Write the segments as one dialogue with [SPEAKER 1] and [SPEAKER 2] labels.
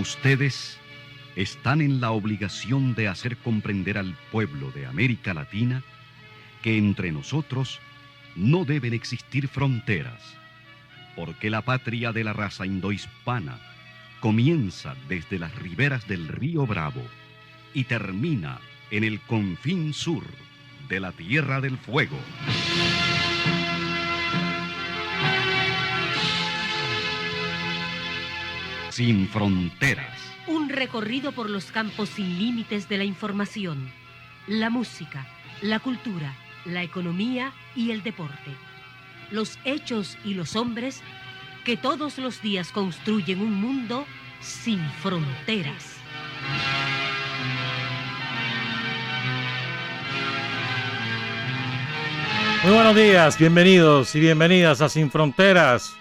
[SPEAKER 1] Ustedes están en la obligación de hacer comprender al pueblo de América Latina que entre nosotros no deben existir fronteras, porque la patria de la raza indohispana comienza desde las riberas del río Bravo y termina en el confín sur de la Tierra del Fuego. Sin fronteras.
[SPEAKER 2] Un recorrido por los campos sin límites de la información, la música, la cultura, la economía y el deporte. Los hechos y los hombres que todos los días construyen un mundo sin fronteras.
[SPEAKER 3] Muy buenos días, bienvenidos y bienvenidas a Sin Fronteras,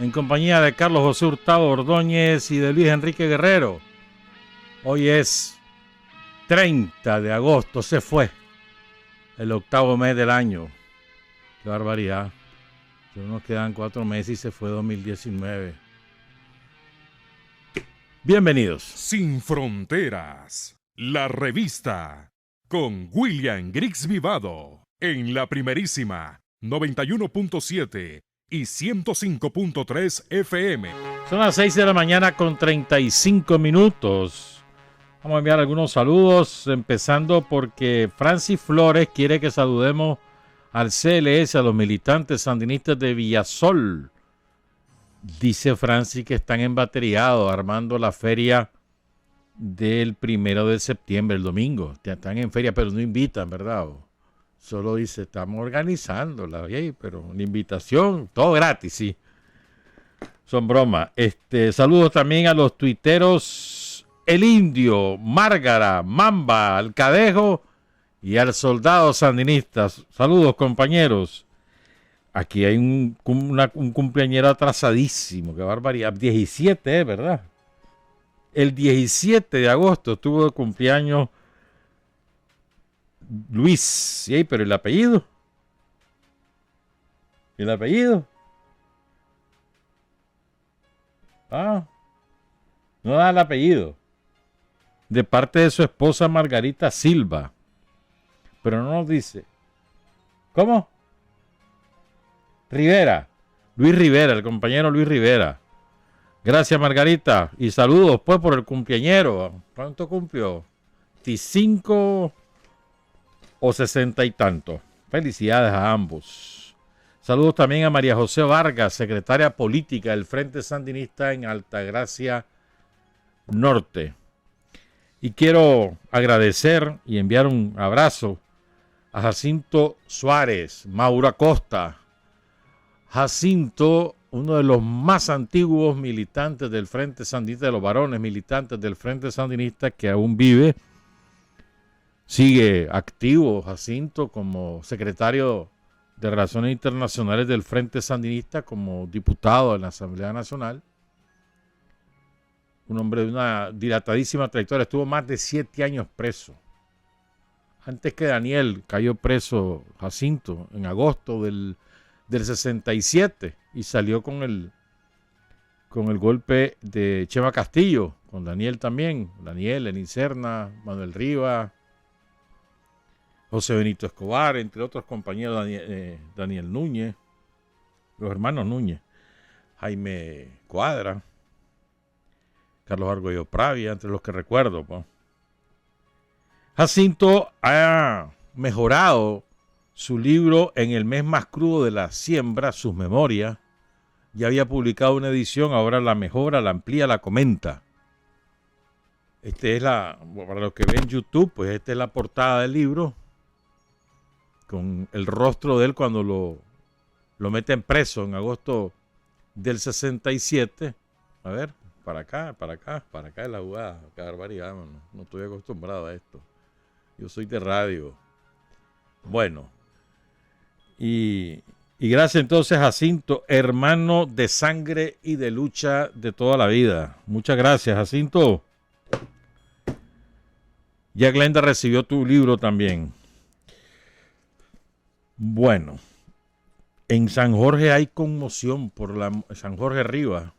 [SPEAKER 3] en compañía de Carlos José Hurtado Ordóñez y de Luis Enrique Guerrero. Hoy es 30 de agosto, se fue el octavo mes del año. Qué barbaridad. Solo nos quedan 4 meses y se fue 2019. Bienvenidos.
[SPEAKER 4] Sin Fronteras, la revista, con William Griggs Vivado, en la primerísima 91.7 y 105.3 FM.
[SPEAKER 3] Son las 6 de la mañana con 35 minutos. Vamos a enviar algunos saludos, empezando porque Francis Flores quiere que saludemos al CLS, a los militantes sandinistas de Villasol. Dice Francis que están embateriados armando la feria del 1 de septiembre, el domingo. Están en feria, pero no invitan, ¿verdad? Solo dice, estamos organizándola, pero una invitación, todo gratis, sí. Son bromas. Saludos también a los tuiteros El Indio, Márgara, Mamba, Alcadejo y al soldado sandinista. Saludos, compañeros. Aquí hay un cumpleañero atrasadísimo, qué barbaridad. 17, ¿verdad? El 17 de agosto tuvo de cumpleaños Luis. Sí, pero el apellido. ¿El apellido? No da el apellido. De parte de su esposa Margarita Silva. Pero no nos dice. ¿Cómo? Rivera. Luis Rivera, el compañero Luis Rivera. Gracias, Margarita. Y saludos, pues, por el cumpleañero. ¿Cuánto cumplió? 25 o 60 y tanto. Felicidades a ambos. Saludos también a María José Vargas, secretaria política del Frente Sandinista en Altagracia Norte. Y quiero agradecer y enviar un abrazo a Jacinto Suárez, Mauro Acosta. Jacinto, uno de los más antiguos militantes del Frente Sandinista, de los varones militantes del Frente Sandinista que aún vive. Sigue activo Jacinto como secretario de Relaciones Internacionales del Frente Sandinista, como diputado en la Asamblea Nacional. Un hombre de una dilatadísima trayectoria. Estuvo más de 7 años preso. Antes que Daniel cayó preso Jacinto en agosto del 67 y salió con el golpe de Chema Castillo, con Daniel también. Daniel, Lenín Serna, Manuel Rivas, José Benito Escobar, entre otros compañeros, Daniel Núñez, los hermanos Núñez, Jaime Cuadra, Carlos Argüello Pravia, entre los que recuerdo. Pues. Jacinto ha mejorado su libro En el mes más crudo de la siembra, sus memorias. Ya había publicado una edición, ahora la mejora, la amplía, la comenta. Para los que ven YouTube, pues esta es la portada del libro, con el rostro de él cuando lo meten preso en agosto del 67. A ver, para acá es la jugada. Qué barbaridad, no estoy acostumbrado a esto. Yo soy de radio. Bueno, y gracias entonces a Jacinto, hermano de sangre y de lucha de toda la vida. Muchas gracias, Jacinto. Ya Glenda recibió tu libro también. Bueno, en San Jorge hay conmoción por San Jorge Rivas,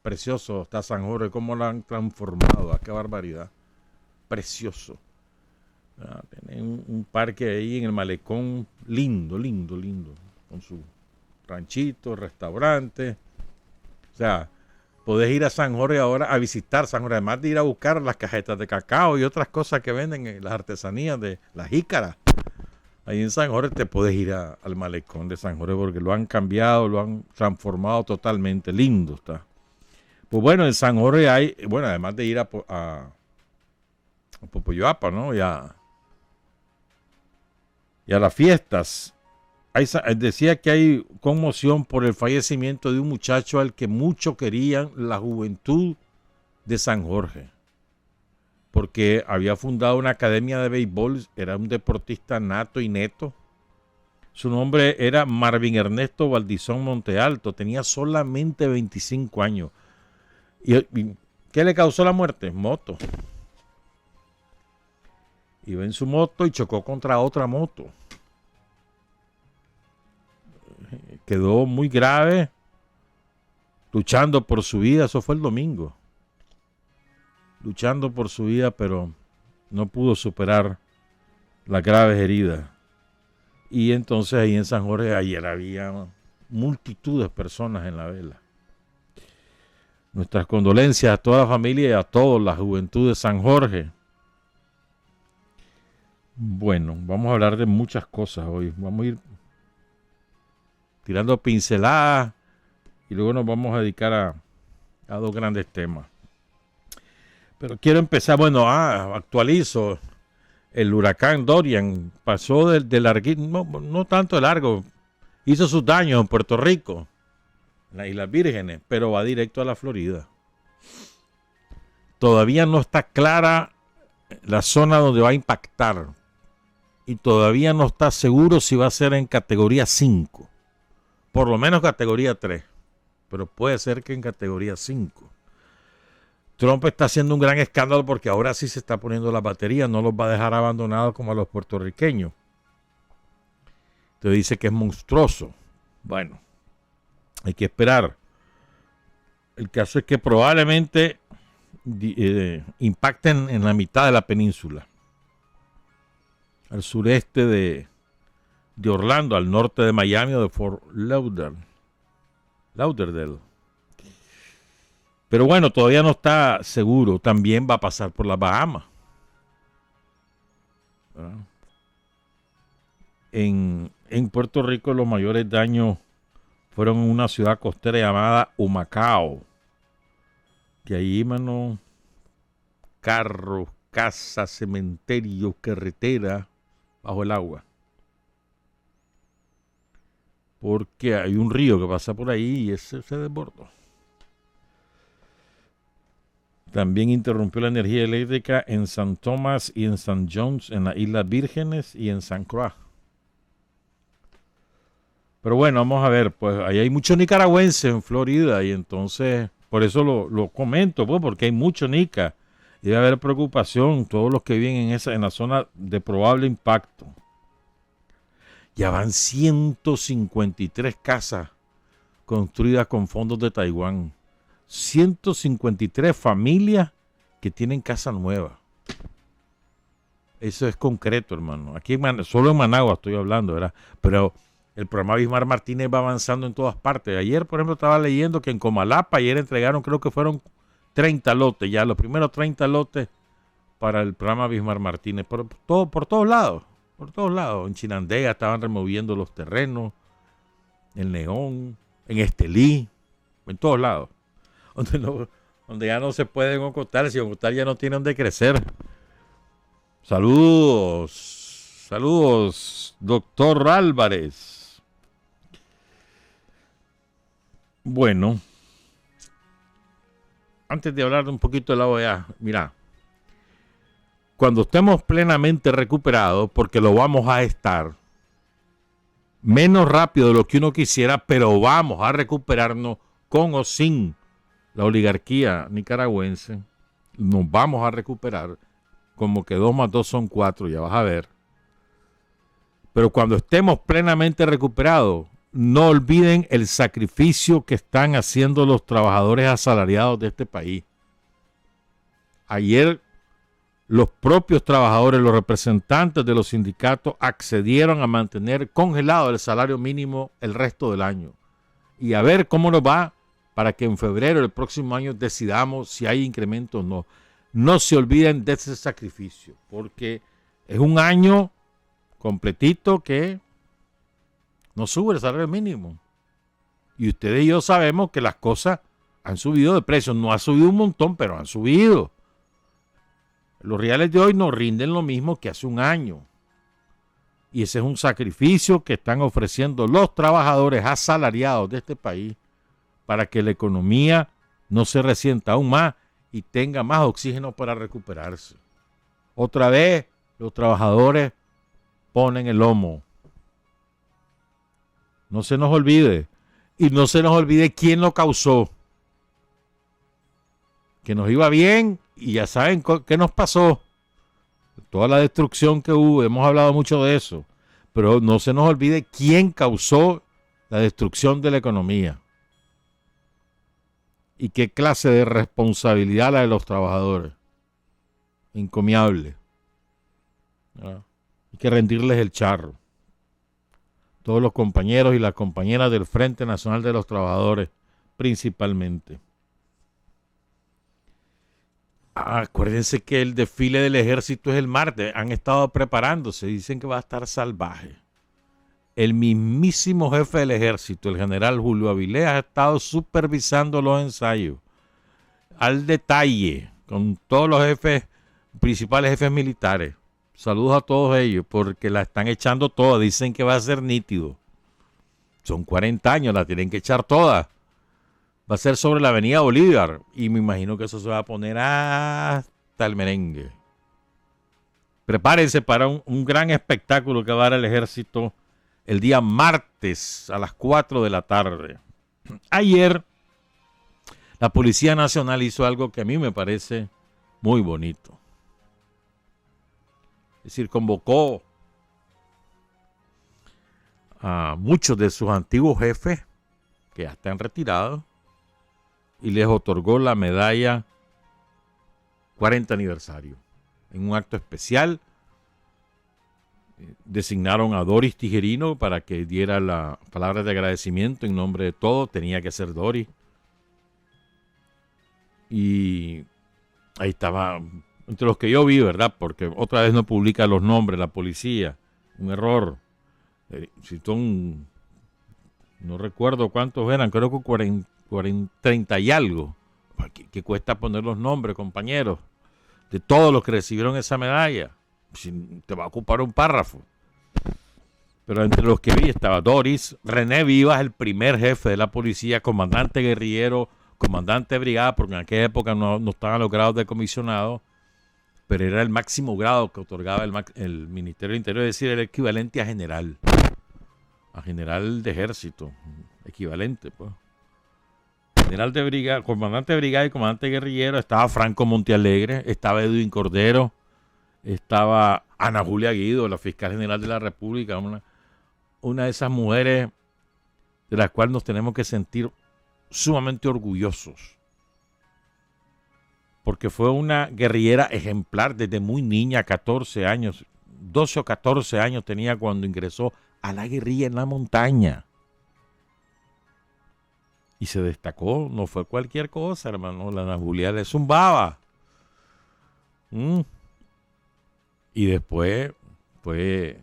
[SPEAKER 3] precioso está San Jorge, cómo lo han transformado, qué barbaridad. Precioso. Tienen un parque ahí en el malecón lindo, lindo, lindo, con su ranchito, restaurante. O sea, podés ir a San Jorge ahora a visitar San Jorge, además de ir a buscar las cajetas de cacao y otras cosas que venden en las artesanías de las jícaras. Ahí en San Jorge te puedes ir al malecón de San Jorge porque lo han cambiado, lo han transformado totalmente. Lindo está. Pues bueno, en San Jorge hay, bueno, además de ir a Popoyoapa, ¿no? Y a las fiestas. Decía que hay conmoción por el fallecimiento de un muchacho al que mucho querían la juventud de San Jorge, porque había fundado una academia de béisbol, era un deportista nato y neto. Su nombre era Marvin Ernesto Valdizón Montealto, tenía solamente 25 años. ¿Y qué le causó la muerte? Moto. Iba en su moto y chocó contra otra moto. Quedó muy grave, luchando por su vida. Eso fue el domingo. Luchando por su vida, pero no pudo superar las graves heridas. Y entonces ahí en San Jorge ayer había multitud de personas en la vela. Nuestras condolencias a toda la familia y a toda la juventud de San Jorge. Bueno, vamos a hablar de muchas cosas hoy. Vamos a ir tirando pinceladas y luego nos vamos a dedicar a dos grandes temas. Pero quiero empezar, actualizo. El huracán Dorian pasó de larguito, no tanto de largo, hizo sus daños en Puerto Rico, en las Islas Vírgenes, pero va directo a la Florida. Todavía no está clara la zona donde va a impactar y todavía no está seguro si va a ser en categoría 5. Por lo menos categoría 3, pero puede ser que en categoría 5. Trump está haciendo un gran escándalo porque ahora sí se está poniendo la batería, no los va a dejar abandonados como a los puertorriqueños. Te dice que es monstruoso. Bueno, hay que esperar. El caso es que probablemente impacten en la mitad de la península, al sureste de Orlando, al norte de Miami o de Fort Lauderdale. Pero bueno, todavía no está seguro. También va a pasar por las Bahamas. En Puerto Rico los mayores daños fueron en una ciudad costera llamada Humacao. Que ahí, mano, carros, casas, cementerios, carretera bajo el agua. Porque hay un río que pasa por ahí y ese se desbordó. También interrumpió la energía eléctrica en San Tomás y en St. John's, en las Islas Vírgenes y en San Croix. Pero bueno, vamos a ver, pues ahí hay muchos nicaragüenses en Florida y entonces, por eso lo comento, pues, porque hay mucho nica. Y debe haber preocupación, todos los que viven en la zona de probable impacto. Ya van 153 casas construidas con fondos de Taiwán. 153 familias que tienen casa nueva. Eso es concreto, hermano. Aquí solo en Managua estoy hablando, ¿verdad? Pero el programa Bismar Martínez va avanzando en todas partes. Ayer, por ejemplo, estaba leyendo que en Comalapa ayer entregaron, creo que fueron 30 lotes, ya los primeros 30 lotes para el programa Bismar Martínez. Por todos lados. Por todos lados. En Chinandega estaban removiendo los terrenos. En León. En Estelí. En todos lados. Donde ya no se pueden ocultar. Si ocultar ya no tiene donde crecer. Saludos, doctor Álvarez. Bueno. Antes de hablar un poquito de la OEA, mira. Cuando estemos plenamente recuperados, porque lo vamos a estar, menos rápido de lo que uno quisiera, pero vamos a recuperarnos con o sin la oligarquía nicaragüense, nos vamos a recuperar, como que 2 más 2 son 4, ya vas a ver. Pero cuando estemos plenamente recuperados, no olviden el sacrificio que están haciendo los trabajadores asalariados de este país. Ayer los propios trabajadores, los representantes de los sindicatos accedieron a mantener congelado el salario mínimo el resto del año. Y a ver cómo nos va para que en febrero del próximo año decidamos si hay incremento o no. No se olviden de ese sacrificio, porque es un año completito que no sube el salario mínimo. Y ustedes y yo sabemos que las cosas han subido de precio. No ha subido un montón, pero han subido. Los reales de hoy no rinden lo mismo que hace un año. Y ese es un sacrificio que están ofreciendo los trabajadores asalariados de este país para que la economía no se resienta aún más y tenga más oxígeno para recuperarse. Otra vez, los trabajadores ponen el lomo. No se nos olvide. Y no se nos olvide quién lo causó. Que nos iba bien y ya saben qué nos pasó. Toda la destrucción que hubo, hemos hablado mucho de eso. Pero no se nos olvide quién causó la destrucción de la economía. Y qué clase de responsabilidad la de los trabajadores. Encomiable. Hay que rendirles el charro. Todos los compañeros y las compañeras del Frente Nacional de los Trabajadores, principalmente. Acuérdense que el desfile del ejército es el martes. Han estado preparándose. Dicen que va a estar salvaje. El mismísimo jefe del ejército, el general Julio Avilés, ha estado supervisando los ensayos al detalle con todos los principales jefes militares. Saludos a todos ellos porque la están echando toda. Dicen que va a ser nítido. Son 40 años, la tienen que echar toda. Va a ser sobre la avenida Bolívar. Y me imagino que eso se va a poner hasta el merengue. Prepárense para un gran espectáculo que va a dar el ejército el día martes a las 4 de la tarde. Ayer, la Policía Nacional hizo algo que a mí me parece muy bonito. Es decir, convocó a muchos de sus antiguos jefes que ya están retirados y les otorgó la medalla 40 aniversario. En un acto especial designaron a Doris Tijerino para que diera la palabra de agradecimiento en nombre de todos. Tenía que ser Doris. Y ahí estaba, entre los que yo vi, ¿verdad? Porque otra vez no publica los nombres la policía. Un error. Si son, no recuerdo cuántos eran, creo que 30 y algo. ¿Qué cuesta poner los nombres, compañeros? De todos los que recibieron esa medalla. Te va a ocupar un párrafo. Pero entre los que vi estaba Doris, René Vivas, el primer jefe de la policía, comandante guerrillero, comandante de brigada, porque en aquella época no estaban los grados de comisionado, pero era el máximo grado que otorgaba el Ministerio del Interior, es decir, era el equivalente a general de ejército, equivalente, pues. General de brigada, comandante de brigada y comandante guerrillero. Estaba Franco Montealegre, estaba Edwin Cordero, estaba Ana Julia Guido, la fiscal general de la República, una de esas mujeres de las cuales nos tenemos que sentir sumamente orgullosos, porque fue una guerrillera ejemplar desde muy niña, 14 años, 12 o 14 años tenía cuando ingresó a la guerrilla en la montaña. Y se destacó, no fue cualquier cosa, hermano. La Ana Julia le zumbaba. Y después fue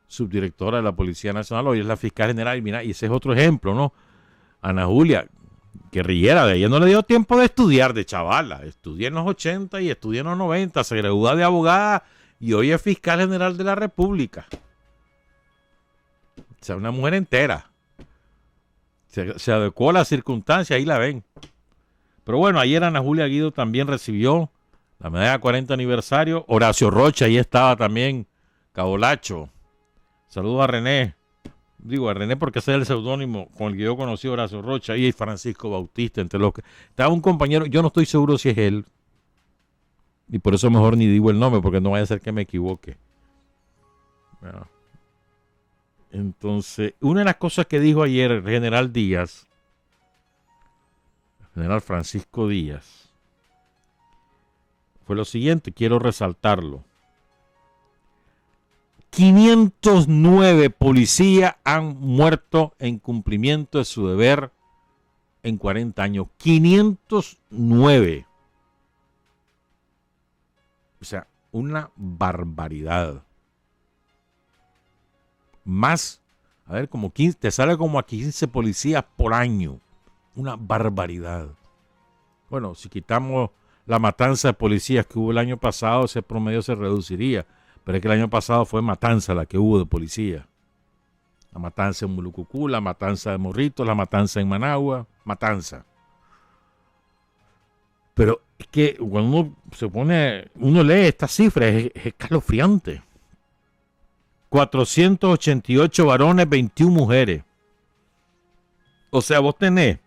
[SPEAKER 3] subdirectora de la Policía Nacional, hoy es la fiscal general. Y mira, y ese es otro ejemplo, ¿no? Ana Julia, guerrillera, de ella no le dio tiempo de estudiar de chavala. Estudié en los 80 y estudié en los 90, se graduó de abogada y hoy es fiscal general de la República. O sea, una mujer entera. Se adecuó a las circunstancias, ahí la ven. Pero bueno, ayer Ana Julia Guido también recibió la medalla 40 aniversario. Horacio Rocha, ahí estaba también, Cabolacho. Saludos a René. Digo a René porque ese es el seudónimo con el que yo conocí a Horacio Rocha. Y Francisco Bautista, entre los que... Estaba un compañero, yo no estoy seguro si es él. Y por eso mejor ni digo el nombre, porque no vaya a ser que me equivoque. Bueno. Entonces, una de las cosas que dijo ayer el general Díaz, el general Francisco Díaz, fue lo siguiente, quiero resaltarlo. 509 policías han muerto en cumplimiento de su deber en 40 años. 509. O sea, una barbaridad. Más, a ver, como 15, te sale como a 15 policías por año. Una barbaridad. Bueno, si quitamos la matanza de policías que hubo el año pasado, ese promedio se reduciría. Pero es que el año pasado fue matanza la que hubo de policía. La matanza en Mulucucú, la matanza de Morrito, la matanza en Managua, matanza. Pero es que cuando uno lee estas cifras, es escalofriante. 488 varones, 21 mujeres. O sea, vos tenés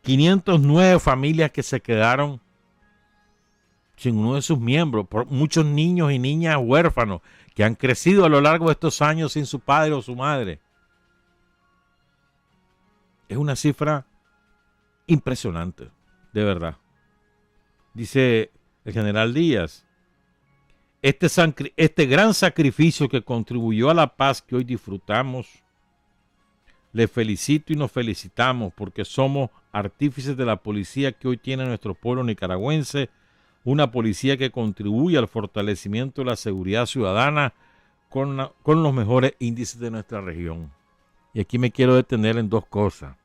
[SPEAKER 3] 509 familias que se quedaron sin uno de sus miembros, por muchos niños y niñas huérfanos que han crecido a lo largo de estos años sin su padre o su madre. Es una cifra impresionante, de verdad. Dice el general Díaz, este gran sacrificio que contribuyó a la paz que hoy disfrutamos, le felicito y nos felicitamos porque somos artífices de la policía que hoy tiene nuestro pueblo nicaragüense, una policía que contribuye al fortalecimiento de la seguridad ciudadana con los mejores índices de nuestra región. Y aquí me quiero detener en dos cosas.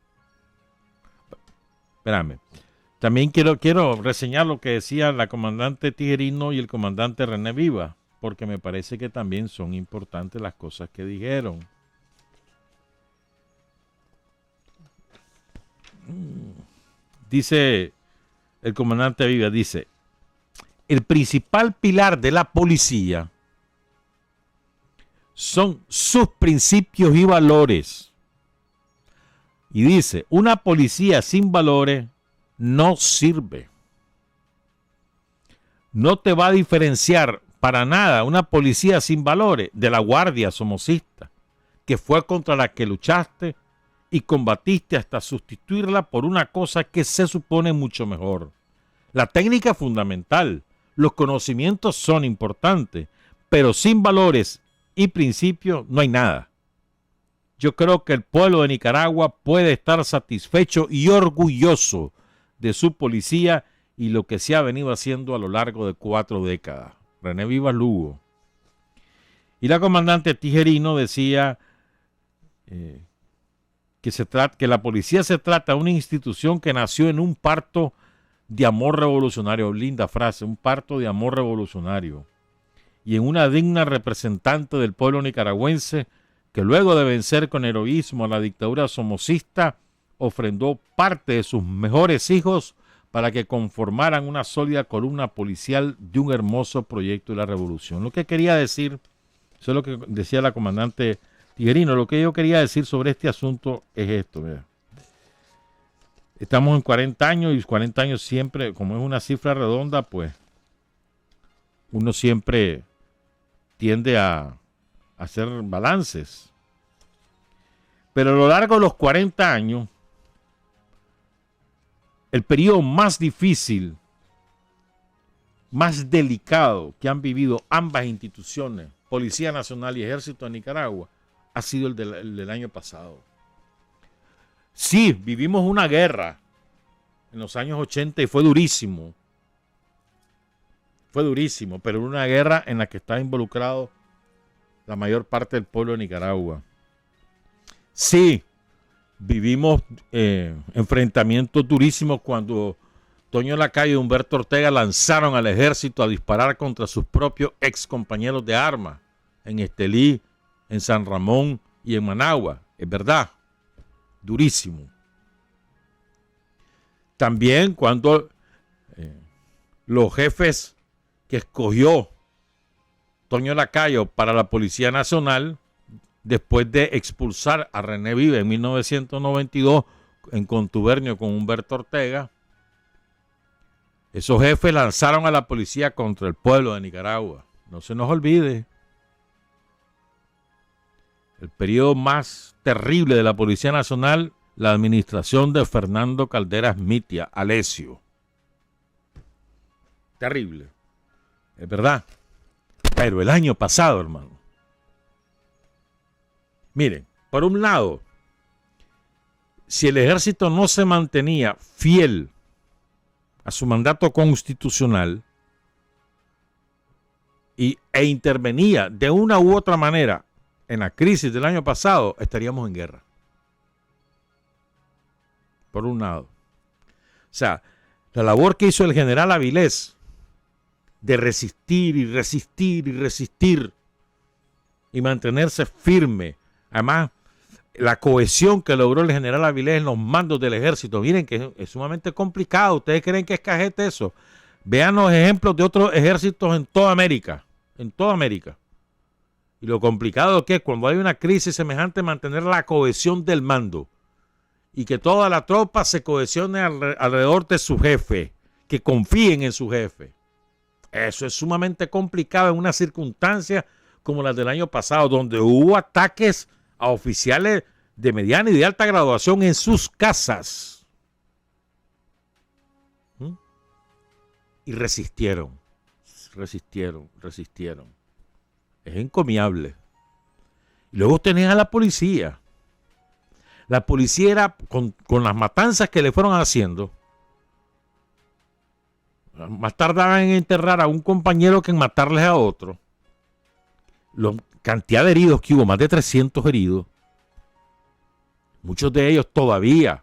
[SPEAKER 3] Espérame. También quiero reseñar lo que decía la comandante Tijerino y el comandante René Viva, porque me parece que también son importantes las cosas que dijeron. Dice el comandante Viva, dice, el principal pilar de la policía son sus principios y valores. Y dice, una policía sin valores no sirve. No te va a diferenciar para nada una policía sin valores de la guardia somocista, que fue contra la que luchaste y combatiste hasta sustituirla por una cosa que se supone mucho mejor. La técnica es fundamental. Los conocimientos son importantes, pero sin valores y principios no hay nada. Yo creo que el pueblo de Nicaragua puede estar satisfecho y orgulloso de su policía y lo que se ha venido haciendo a lo largo de 4 décadas. René Vivas Lugo. Y la comandante Tijerino decía que la policía se trata de una institución que nació en un parto de amor revolucionario, linda frase, un parto de amor revolucionario, y en una digna representante del pueblo nicaragüense que luego de vencer con heroísmo a la dictadura somocista, ofrendó parte de sus mejores hijos para que conformaran una sólida columna policial de un hermoso proyecto de la revolución. Lo que quería decir, eso es lo que decía la comandante Tijerino, lo que yo quería decir sobre este asunto es esto, mira. Estamos en 40 años y 40 años siempre, como es una cifra redonda, pues uno siempre tiende a hacer balances. Pero a lo largo de los 40 años, el periodo más difícil, más delicado que han vivido ambas instituciones, Policía Nacional y Ejército de Nicaragua, ha sido el del año pasado. Sí, vivimos una guerra en los años 80 y fue durísimo. Fue durísimo, pero una guerra en la que está involucrado la mayor parte del pueblo de Nicaragua. Sí, vivimos enfrentamientos durísimos cuando Toño Lacayo y Humberto Ortega lanzaron al ejército a disparar contra sus propios ex compañeros de armas en Estelí, en San Ramón y en Managua. Es verdad, durísimo. También cuando los jefes que escogió Toño Lacayo para la Policía Nacional, después de expulsar a René Viva en 1992 en contubernio con Humberto Ortega, esos jefes lanzaron a la policía contra el pueblo de Nicaragua. No se nos olvide. el periodo más terrible de la Policía Nacional, la administración de Fernando Caldera Mitia, Alessio. Terrible, es verdad. Pero el año pasado, hermano, miren, por un lado, si el ejército no se mantenía fiel a su mandato constitucional e intervenía de una u otra manera en la crisis del año pasado, estaríamos en guerra. Por un lado. O sea, la labor que hizo el general Avilés de resistir y resistir y resistir y mantenerse firme. Además, la cohesión que logró el general Avilés en los mandos del ejército, miren que es sumamente complicado. ¿Ustedes creen que es cajete eso? Vean los ejemplos de otros ejércitos en toda América. En toda América. Y lo complicado que es cuando hay una crisis semejante mantener la cohesión del mando. Y que toda la tropa se cohesione alrededor de su jefe. Que confíen en su jefe. Eso es sumamente complicado en una circunstancia como la del año pasado, donde hubo ataques a oficiales de mediana y de alta graduación en sus casas. Y resistieron. Es encomiable. Y luego tenían a la policía. La policía era, con las matanzas que le fueron haciendo, más tardaban en enterrar a un compañero que en matarles a otro. La cantidad de heridos que hubo, más de 300 heridos. Muchos de ellos todavía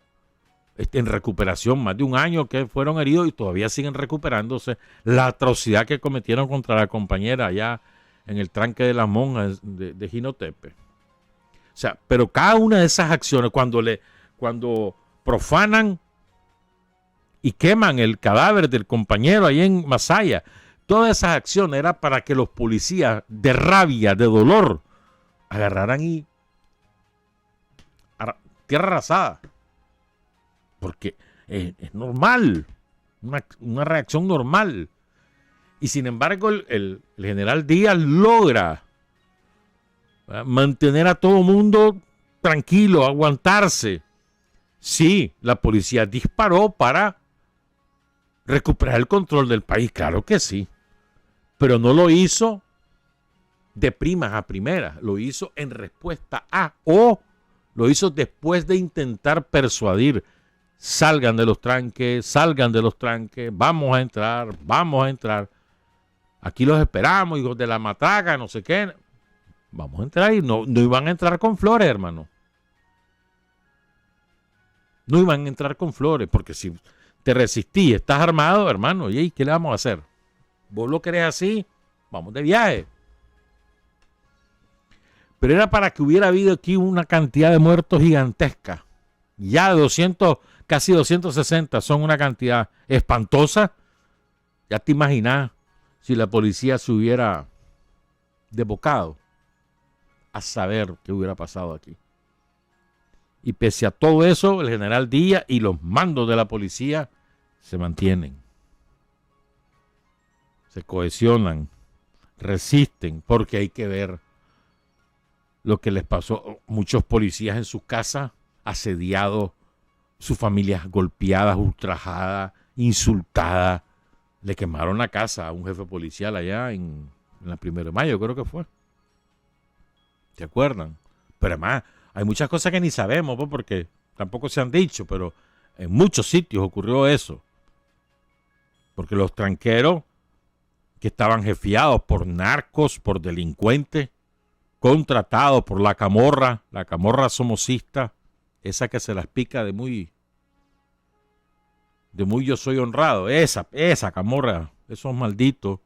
[SPEAKER 3] en recuperación, más de un año que fueron heridos y todavía siguen recuperándose. La atrocidad que cometieron contra la compañera allá en el tranque de las monjas de Jinotepe. O sea, pero cada una de esas acciones, cuando profanan y queman el cadáver del compañero ahí en Masaya, todas esas acciones eran para que los policías de rabia, de dolor, agarraran y tierra arrasada. Porque es normal, una reacción normal. Y sin embargo el general Díaz logra mantener a todo mundo tranquilo, aguantarse. Sí, la policía disparó para recuperar el control del país, claro que sí. Pero no lo hizo de primas a primeras, lo hizo en respuesta a, o lo hizo después de intentar persuadir. Salgan de los tranques, vamos a entrar. Aquí los esperamos, hijos de la matraca, no sé qué. Vamos a entrar y no iban a entrar con flores, hermano. No iban a entrar con flores, porque si te resistís, estás armado, hermano, ¿y qué le vamos a hacer? ¿Vos lo querés así? Vamos de viaje. Pero era para que hubiera habido aquí una cantidad de muertos gigantesca. Ya de 200, casi 260 son una cantidad espantosa. Ya te imaginas si la policía se hubiera desbocado a saber qué hubiera pasado aquí. Y pese a todo eso, el general Díaz y los mandos de la policía se mantienen. Se cohesionan, resisten, porque hay que ver lo que les pasó. Muchos policías en sus casas, asediados, sus familias golpeadas, ultrajadas, insultadas. Le quemaron la casa a un jefe policial allá en la 1 de mayo, creo que fue. ¿Se acuerdan? Pero además, hay muchas cosas que ni sabemos, pues, porque tampoco se han dicho, pero en muchos sitios ocurrió eso. Porque los tranqueros que estaban jefiados por narcos, por delincuentes, contratados por la camorra somocista, esa que se las pica de muy yo soy honrado, esa camorra, esos malditos,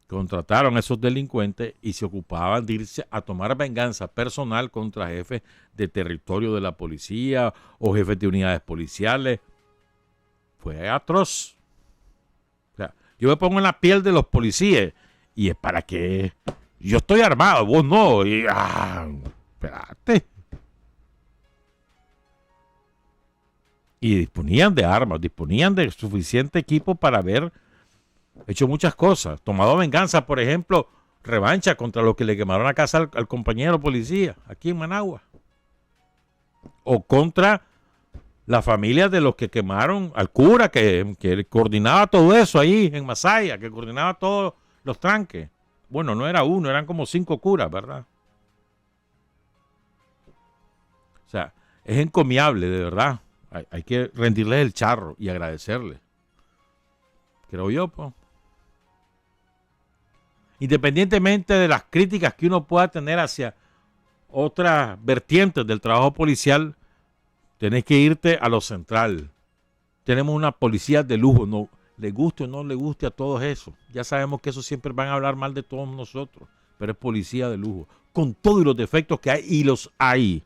[SPEAKER 3] contrataron a esos delincuentes y se ocupaban de irse a tomar venganza personal contra jefes de territorio de la policía o jefes de unidades policiales. Fue atroz. O sea, yo me pongo en la piel de los policías y es para que yo estoy armado, vos no. Y, espérate. Y disponían de armas, disponían de suficiente equipo para haber hecho muchas cosas. Tomado venganza, por ejemplo, revancha contra los que le quemaron la casa al compañero policía aquí en Managua. O contra la familia de los que quemaron al cura que coordinaba todo eso ahí en Masaya, que coordinaba todos los tranques. Bueno, no era uno, eran como 5 curas, ¿verdad? O sea, es encomiable, de verdad. Hay que rendirles el charro y agradecerles. Creo yo, pues. Independientemente de las críticas que uno pueda tener hacia otras vertientes del trabajo policial, tenés que irte a lo central. Tenemos una policía de lujo, no le guste o no le guste a todos esos. Ya sabemos que eso siempre van a hablar mal de todos nosotros, pero es policía de lujo, con todos los defectos que hay, y los hay.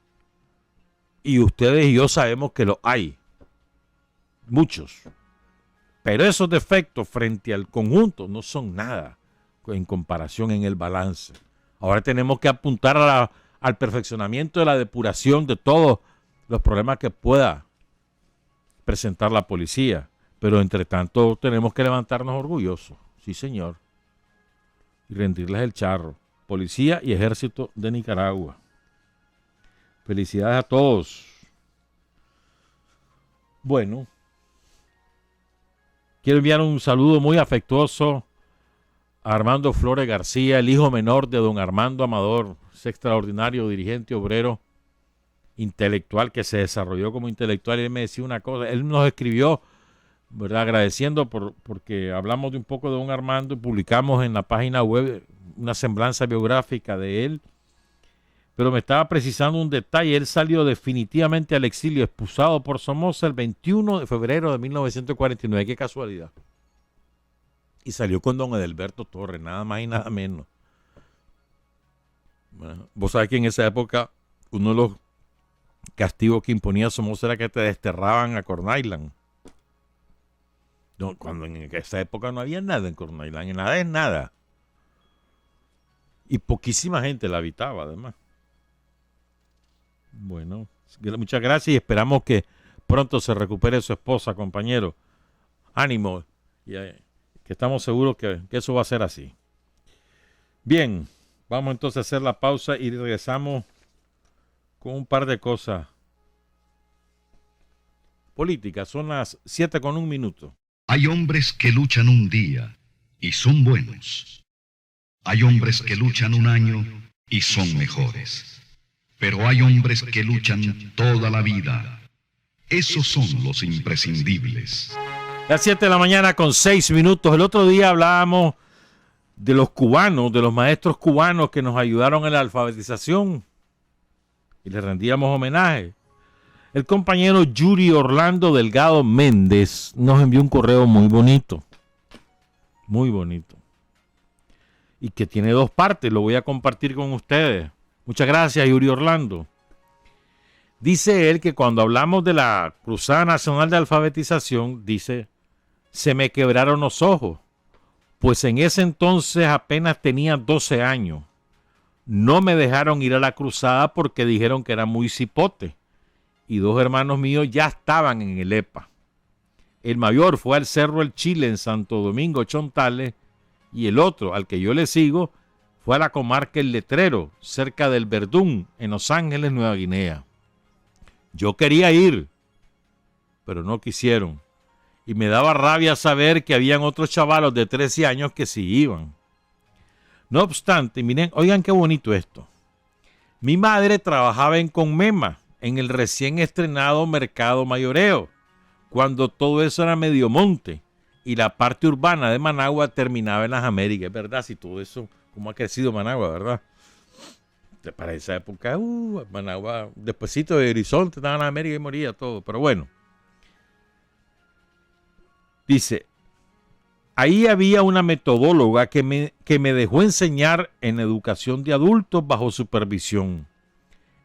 [SPEAKER 3] Y ustedes y yo sabemos que los hay. Muchos. Pero esos defectos frente al conjunto no son nada en comparación en el balance. Ahora tenemos que apuntar al perfeccionamiento de la depuración de todos los problemas que pueda presentar la policía. Pero entre tanto tenemos que levantarnos orgullosos. Sí, señor. Y rendirles el charro. Policía y Ejército de Nicaragua. Felicidades a todos. Bueno, quiero enviar un saludo muy afectuoso a Armando Flores García, el hijo menor de don Armando Amador, ese extraordinario dirigente obrero intelectual que se desarrolló como intelectual. Y él me decía una cosa, él nos escribió, ¿verdad?, agradeciendo porque hablamos de un poco de don Armando y publicamos en la página web una semblanza biográfica de él. Pero me estaba precisando un detalle. Él salió definitivamente al exilio, expulsado por Somoza el 21 de febrero de 1949. Qué casualidad. Y salió con don Edelberto Torres, nada más y nada menos. Bueno, vos sabés que en esa época uno de los castigos que imponía Somoza era que te desterraban a Corn Island. No, cuando en esa época no había nada en Corn Island, nada es nada. Y poquísima gente la habitaba, además. Bueno, muchas gracias y esperamos que pronto se recupere su esposa, compañero. Ánimo, que estamos seguros que eso va a ser así. Bien, vamos entonces a hacer la pausa y regresamos con un par de cosas políticas. Son las 7:01.
[SPEAKER 1] Hay hombres que luchan un día y son buenos. Hay hombres que luchan un año y son mejores. Pero hay hombres que luchan toda la vida. Esos son los imprescindibles.
[SPEAKER 3] Las 7:06. El otro día hablábamos de los cubanos, de los maestros cubanos que nos ayudaron en la alfabetización y les rendíamos homenaje. El compañero Yuri Orlando Delgado Méndez nos envió un correo muy bonito. Muy bonito. Y que tiene 2 partes. Lo voy a compartir con ustedes. Muchas gracias, Yuri Orlando. Dice él que cuando hablamos de la Cruzada Nacional de Alfabetización, dice, se me quebraron los ojos, pues en ese entonces apenas tenía 12 años. No me dejaron ir a la cruzada porque dijeron que era muy cipote. Y 2 hermanos míos ya estaban en el EPA. El mayor fue al Cerro El Chile en Santo Domingo, Chontales, y el otro, al que yo le sigo, fue a la comarca El Letrero, cerca del Verdún, en Los Ángeles, Nueva Guinea. Yo quería ir, pero no quisieron. Y me daba rabia saber que habían otros chavalos de 13 años que sí iban. No obstante, miren, oigan qué bonito esto. Mi madre trabajaba en Conmema, en el recién estrenado Mercado Mayoreo, cuando todo eso era medio monte y la parte urbana de Managua terminaba en las Américas. Es verdad, si todo eso, cómo ha crecido Managua, ¿verdad? Para esa época, Managua, despuesito de Horizonte, estaba en las Américas y moría todo, pero bueno. Dice, ahí había una metodóloga que me dejó enseñar en educación de adultos bajo supervisión.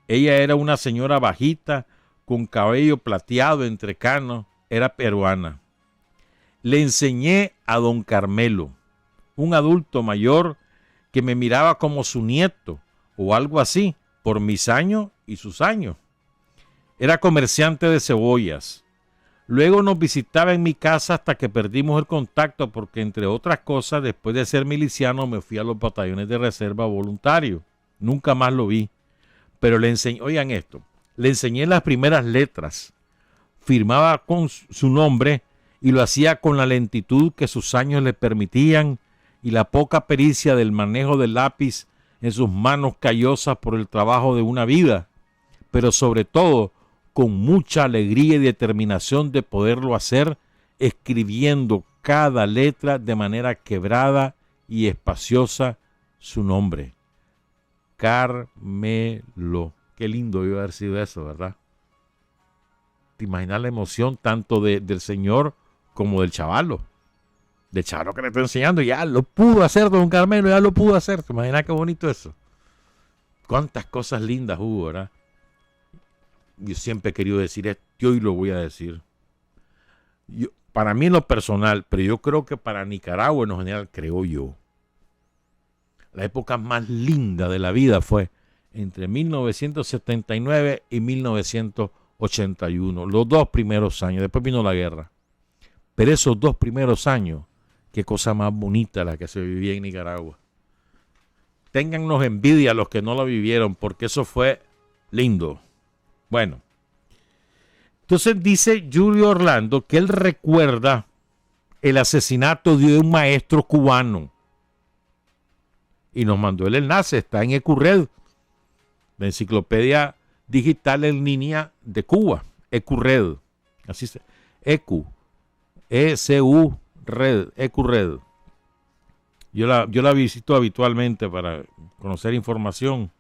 [SPEAKER 3] Ella era una señora bajita, con cabello plateado entre canos, era peruana. Le enseñé a don Carmelo, un adulto mayor que me miraba como su nieto o algo así, por mis años y sus años. Era comerciante de cebollas. Luego nos visitaba en mi casa hasta que perdimos el contacto porque, entre otras cosas, después de ser miliciano me fui a los batallones de reserva voluntario. Nunca más lo vi. Pero le enseñé, oigan esto, le enseñé las primeras letras. Firmaba con su nombre y lo hacía con la lentitud que sus años le permitían y la poca pericia del manejo del lápiz en sus manos callosas por el trabajo de una vida, pero sobre todo con mucha alegría y determinación de poderlo hacer, escribiendo cada letra de manera quebrada y espaciosa su nombre. Carmelo. Qué lindo iba a haber sido eso, ¿verdad? ¿Te imaginas la emoción tanto del señor como del chavalo? Del chavalo que le está enseñando, ya lo pudo hacer, don Carmelo, ya lo pudo hacer. ¿Te imaginas qué bonito eso? Cuántas cosas lindas hubo, ¿verdad? Yo siempre he querido decir esto y hoy lo voy a decir. Para mí en lo personal, pero yo creo que para Nicaragua en lo general, creo yo, la época más linda de la vida fue entre 1979 y 1981, los 2 primeros años. Después vino la guerra. Pero esos 2 primeros años, qué cosa más bonita la que se vivía en Nicaragua. Téngannos envidia los que no lo vivieron, porque eso fue lindo. Bueno, entonces dice Julio Orlando que él recuerda el asesinato de un maestro cubano. Y nos mandó el enlace, está en EcuRed, la enciclopedia digital en línea de Cuba, EcuRed, así se, ECU, ECU Red, EcuRed. Yo la visito habitualmente para conocer información.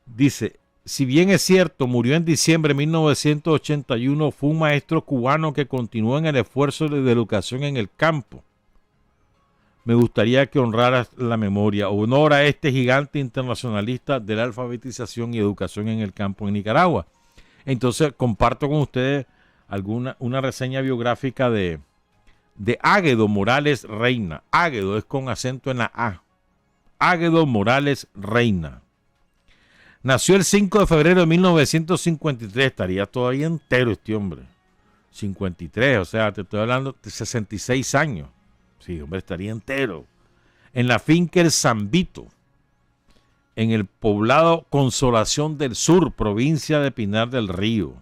[SPEAKER 3] Dice, si bien es cierto, murió en diciembre de 1981, fue un maestro cubano que continuó en el esfuerzo de educación en el campo. Me gustaría que honraras la memoria. Honor a este gigante internacionalista de la alfabetización y educación en el campo en Nicaragua. Entonces, comparto con ustedes una reseña biográfica de Águedo Morales Reina. Águedo es con acento en la A. Águedo Morales Reina. Nació el 5 de febrero de 1953. Estaría todavía entero este hombre. 53, o sea, te estoy hablando de 66 años. Sí, hombre, estaría entero. En la finca El Zambito, en el poblado Consolación del Sur, provincia de Pinar del Río.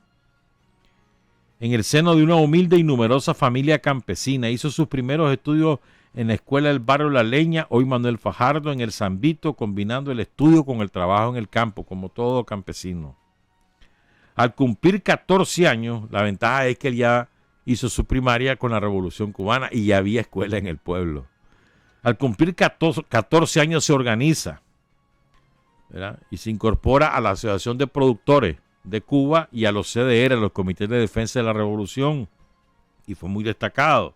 [SPEAKER 3] En el seno de una humilde y numerosa familia campesina, hizo sus primeros estudios en la escuela del barrio La Leña, hoy Manuel Fajardo, en El Zambito, combinando el estudio con el trabajo en el campo, como todo campesino. Al cumplir 14 años, la ventaja es que él ya hizo su primaria con la Revolución Cubana y ya había escuela en el pueblo. Al cumplir 14 años se organiza, ¿verdad? Y se incorpora a la Asociación de Productores de Cuba y a los CDR, los Comités de Defensa de la Revolución, y fue muy destacado.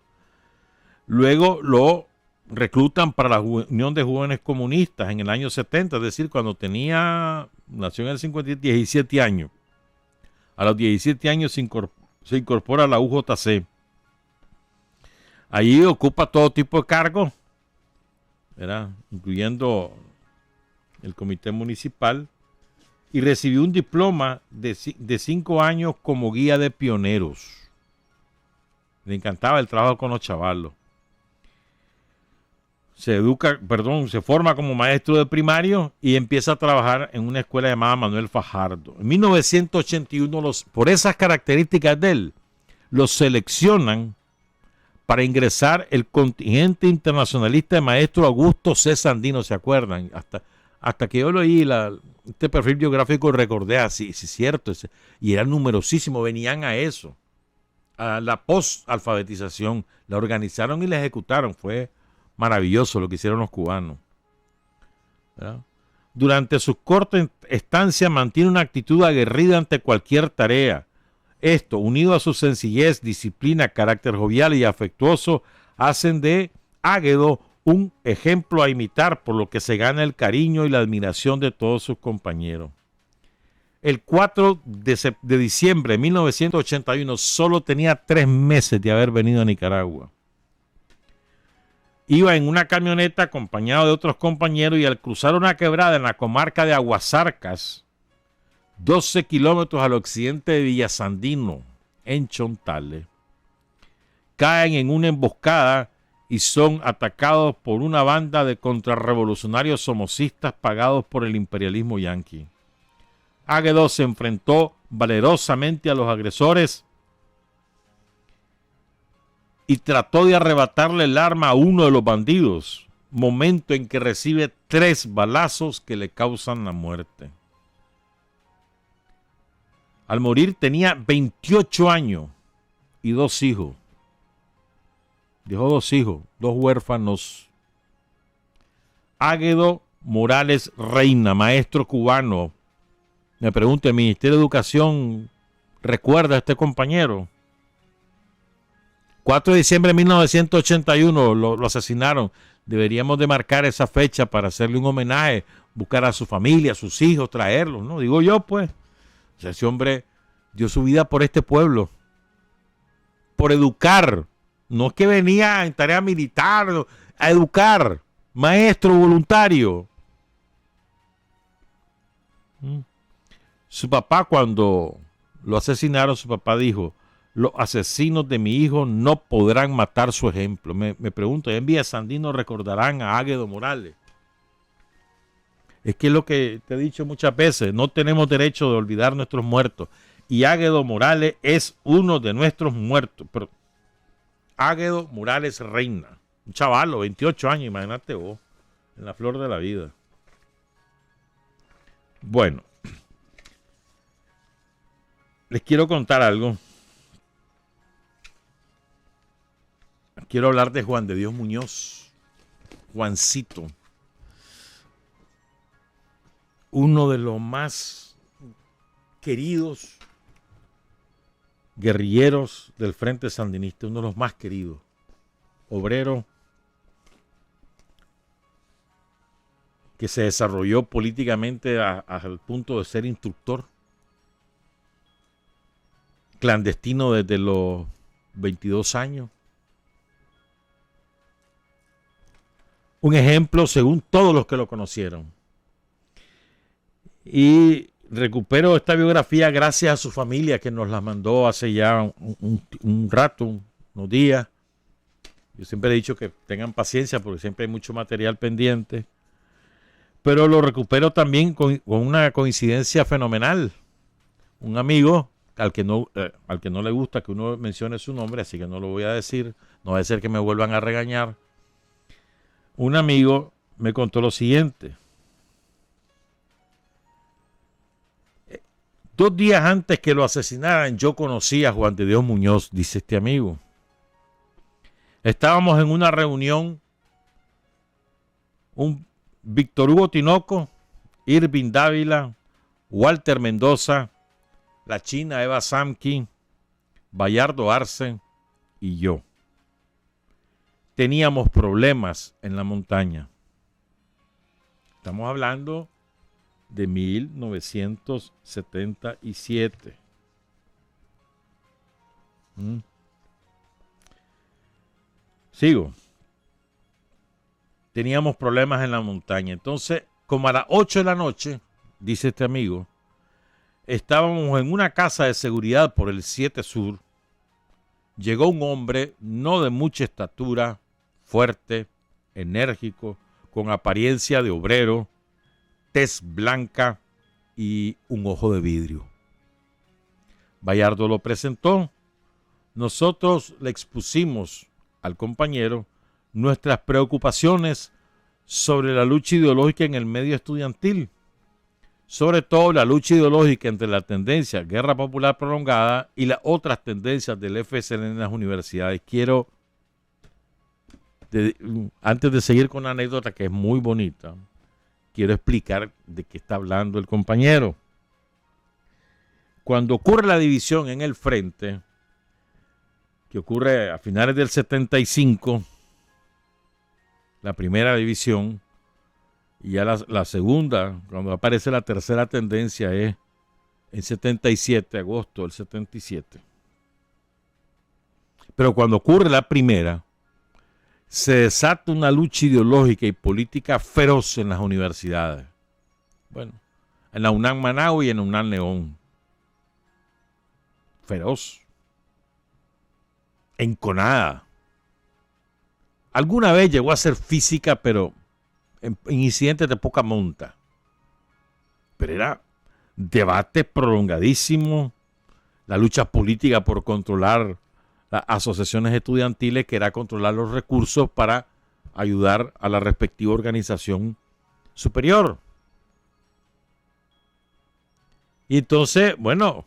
[SPEAKER 3] Luego lo reclutan para la Unión de Jóvenes Comunistas en el año 70, es decir, cuando nació en el 17 años. A los 17 años se incorpora a la UJC. Allí ocupa todo tipo de cargos, ¿verdad? Incluyendo el comité municipal, y recibió un diploma de 5 años como guía de pioneros. Le encantaba el trabajo con los chavalos. Se forma como maestro de primario y empieza a trabajar en una escuela llamada Manuel Fajardo. En 1981, por esas características de él, los seleccionan para ingresar el contingente internacionalista de maestro Augusto C. Sandino, ¿se acuerdan? Hasta que yo leí este perfil biográfico recordé así, sí es cierto, y era numerosísimo, venían a eso, a la post-alfabetización, la organizaron y la ejecutaron, fue maravilloso lo que hicieron los cubanos, ¿verdad? Durante su corta estancia mantiene una actitud aguerrida ante cualquier tarea. Esto, unido a su sencillez, disciplina, carácter jovial y afectuoso, hacen de Águedo un ejemplo a imitar, por lo que se gana el cariño y la admiración de todos sus compañeros. El 4 de diciembre de 1981 solo tenía 3 meses de haber venido a Nicaragua. Iba en una camioneta acompañado de otros compañeros y al cruzar una quebrada en la comarca de Aguasarcas, 12 kilómetros al occidente de Villasandino, en Chontales. Caen en una emboscada y son atacados por una banda de contrarrevolucionarios somocistas pagados por el imperialismo yanqui. Águedo se enfrentó valerosamente a los agresores y trató de arrebatarle el arma a uno de los bandidos, momento en que recibe 3 balazos que le causan la muerte. Al morir tenía 28 años y 2 hijos. Dejó 2 hijos, 2 huérfanos. Águedo Morales Reina, maestro cubano. Me pregunto, ¿el Ministerio de Educación recuerda a este compañero? 4 de diciembre de 1981 lo asesinaron. Deberíamos de marcar esa fecha para hacerle un homenaje, buscar a su familia, a sus hijos, traerlos, ¿no? Digo yo, pues. O sea, ese hombre dio su vida por este pueblo, por educar. No es que venía en tarea militar, a educar. Maestro voluntario. Su papá, cuando lo asesinaron, su papá dijo: los asesinos de mi hijo no podrán matar su ejemplo. Me pregunto, ¿en Villa Sandino recordarán a Águedo Morales? Es que es lo que te he dicho muchas veces, no tenemos derecho de olvidar nuestros muertos. Y Águedo Morales es uno de nuestros muertos. Pero Águedo Morales Reina, un chavalo, 28 años, imagínate vos, en la flor de la vida. Bueno, les quiero contar algo. Quiero hablar de Juan de Dios Muñoz, Juancito, uno de los más queridos guerrilleros del Frente Sandinista, uno de los más queridos, obrero que se desarrolló políticamente al punto de ser instructor, clandestino desde los 22 años. Un ejemplo según todos los que lo conocieron. Y recupero esta biografía gracias a su familia que nos la mandó hace ya un rato, unos días. Yo siempre he dicho que tengan paciencia porque siempre hay mucho material pendiente. Pero lo recupero también con una coincidencia fenomenal. Un amigo al que no le gusta que uno mencione su nombre, así que no lo voy a decir. No va a ser que me vuelvan a regañar. Un amigo me contó lo siguiente. 2 días antes que lo asesinaran, yo conocí a Juan de Dios Muñoz, dice este amigo. Estábamos en una reunión, un Víctor Hugo Tinoco, Irving Dávila, Walter Mendoza, la china Eva Samki, Bayardo Arce y yo. Teníamos problemas en la montaña. Estamos hablando de 1977. Sigo. Teníamos problemas en la montaña. Entonces, como a las 8 de la noche, dice este amigo, estábamos en una casa de seguridad por el 7 Sur. Llegó un hombre no de mucha estatura, fuerte, enérgico, con apariencia de obrero, tez blanca y un ojo de vidrio. Bayardo lo presentó. Nosotros le expusimos al compañero nuestras preocupaciones sobre la lucha ideológica en el medio estudiantil, sobre todo la lucha ideológica entre la tendencia Guerra Popular Prolongada y las otras tendencias del FSLN en las universidades. Quiero, antes de seguir con la anécdota que es muy bonita, quiero explicar de qué está hablando el compañero. Cuando ocurre la división en el frente, que ocurre a finales del 75, la primera división, y ya la segunda, cuando aparece la tercera tendencia, es en 77, agosto del 77. Pero cuando ocurre la primera, se desata una lucha ideológica y política feroz en las universidades. Bueno, en la UNAM Managua y en la UNAM León. Feroz. enconada. Alguna vez llegó a ser física, pero en incidentes de poca monta. Pero era debate prolongadísimo, la lucha política por controlar las asociaciones estudiantiles, que era controlar los recursos para ayudar a la respectiva organización superior. Y entonces, bueno,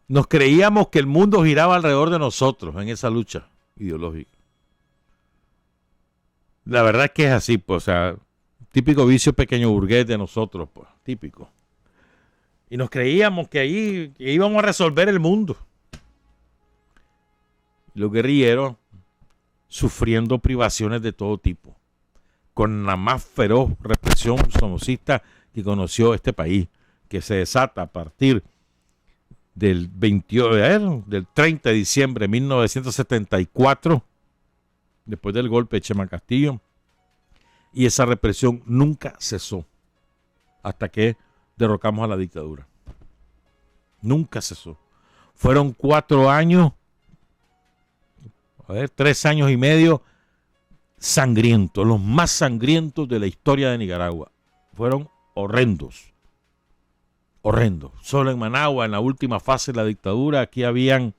[SPEAKER 3] nos creíamos que el mundo giraba alrededor de nosotros en esa lucha ideológica. La verdad es que es así, pues, o sea, típico vicio pequeño burgués de nosotros, pues, típico. Y nos creíamos que ahí íbamos a resolver el mundo. Los guerrilleros sufriendo privaciones de todo tipo, con la más feroz represión somocista que conoció este país, que se desata a partir del 30 de diciembre de 1974, después del golpe de Chema Castillo, y esa represión nunca cesó hasta que derrocamos a la dictadura. Nunca cesó. Fueron 4 años, 3 años y medio sangrientos, los más sangrientos de la historia de Nicaragua. Fueron horrendos. Horrendos. Solo en Managua, en la última fase de la dictadura, aquí habían,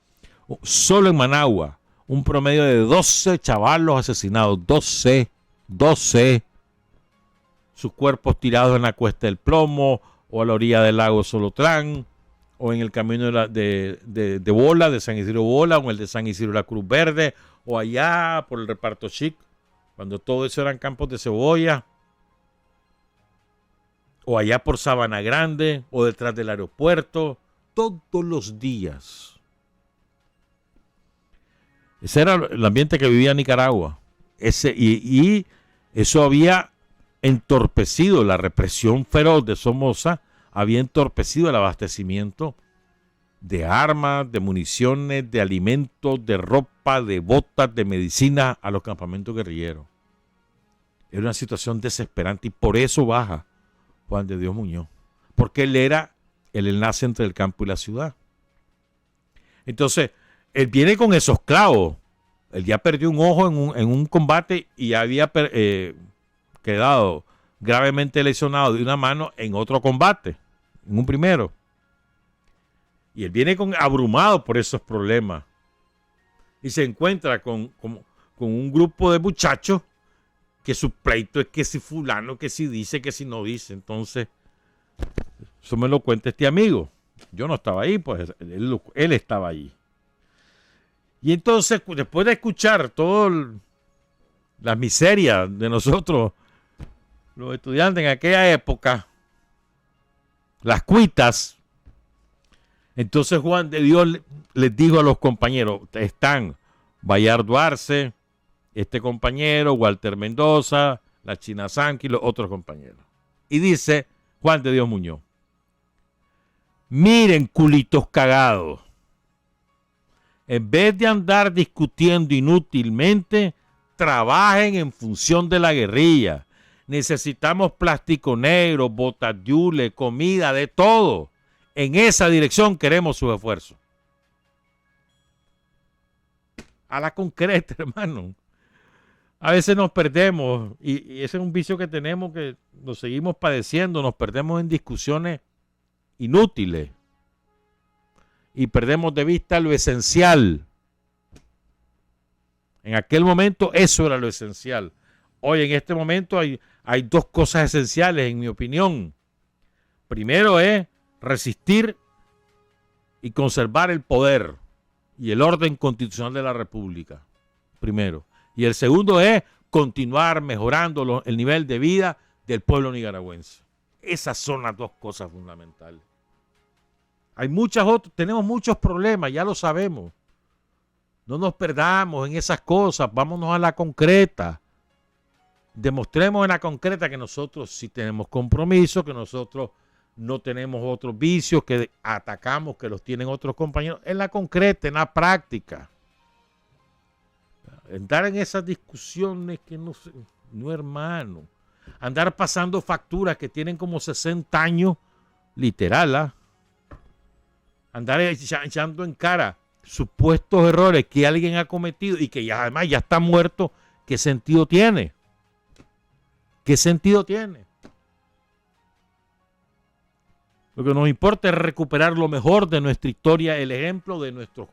[SPEAKER 3] solo en Managua, un promedio de 12 chavalos asesinados. 12. Sus cuerpos tirados en la Cuesta del Plomo, o a la orilla del lago Solotlán, o en el camino de Bola, de San Isidro Bola, o el de San Isidro La Cruz Verde, o allá por el Reparto Chic, cuando todo eso eran campos de cebolla, o allá por Sabana Grande, o detrás del aeropuerto, todos los días. Ese era el ambiente que vivía Nicaragua. Y eso había entorpecido, la represión feroz de Somoza había entorpecido el abastecimiento de armas, de municiones, de alimentos, de ropa, de botas, de medicina a los campamentos guerrilleros. Era una situación desesperante y por eso baja Juan de Dios Muñoz, porque él era el enlace entre el campo y la ciudad. Entonces, él viene con esos clavos. Él ya perdió un ojo en un combate y ya había quedado gravemente lesionado de una mano en otro combate, en un primero. Y él viene abrumado por esos problemas. Y se encuentra con un grupo de muchachos que su pleito es que si fulano, que si dice, que si no dice. Entonces, eso me lo cuenta este amigo. Yo no estaba ahí, pues él estaba ahí. Y entonces, después de escuchar todas las miserias de nosotros, los estudiantes en aquella época, las cuitas, entonces Juan de Dios les dijo a los compañeros, están Bayardo Arce, este compañero, Walter Mendoza, la China Sanqui y los otros compañeros. Y dice Juan de Dios Muñoz, miren culitos cagados, en vez de andar discutiendo inútilmente, trabajen en función de la guerrilla. Necesitamos plástico negro, botas de hule, comida, de todo. En esa dirección queremos sus esfuerzos. A la concreta, hermano. A veces nos perdemos y ese es un vicio que tenemos, que lo seguimos padeciendo. Nos perdemos en discusiones inútiles y perdemos de vista lo esencial. En aquel momento eso era lo esencial. Hoy en este momento hay 2 cosas esenciales, en mi opinión. Primero es resistir y conservar el poder y el orden constitucional de la República. Primero. Y el segundo es continuar mejorando el nivel de vida del pueblo nicaragüense. Esas son las 2 cosas fundamentales. Hay tenemos muchos problemas, ya lo sabemos. No nos perdamos en esas cosas, vámonos a la concreta. Demostremos en la concreta que nosotros sí tenemos compromiso, que nosotros no tenemos otros vicios que atacamos, que los tienen otros compañeros. En la concreta, en la práctica. Andar en esas discusiones que no, hermano. Andar pasando facturas que tienen como 60 años, literal, andar echando en cara supuestos errores que alguien ha cometido y que ya, además ya está muerto, ¿qué sentido tiene? ¿Qué sentido tiene? Lo que nos importa es recuperar lo mejor de nuestra historia, el ejemplo de nuestros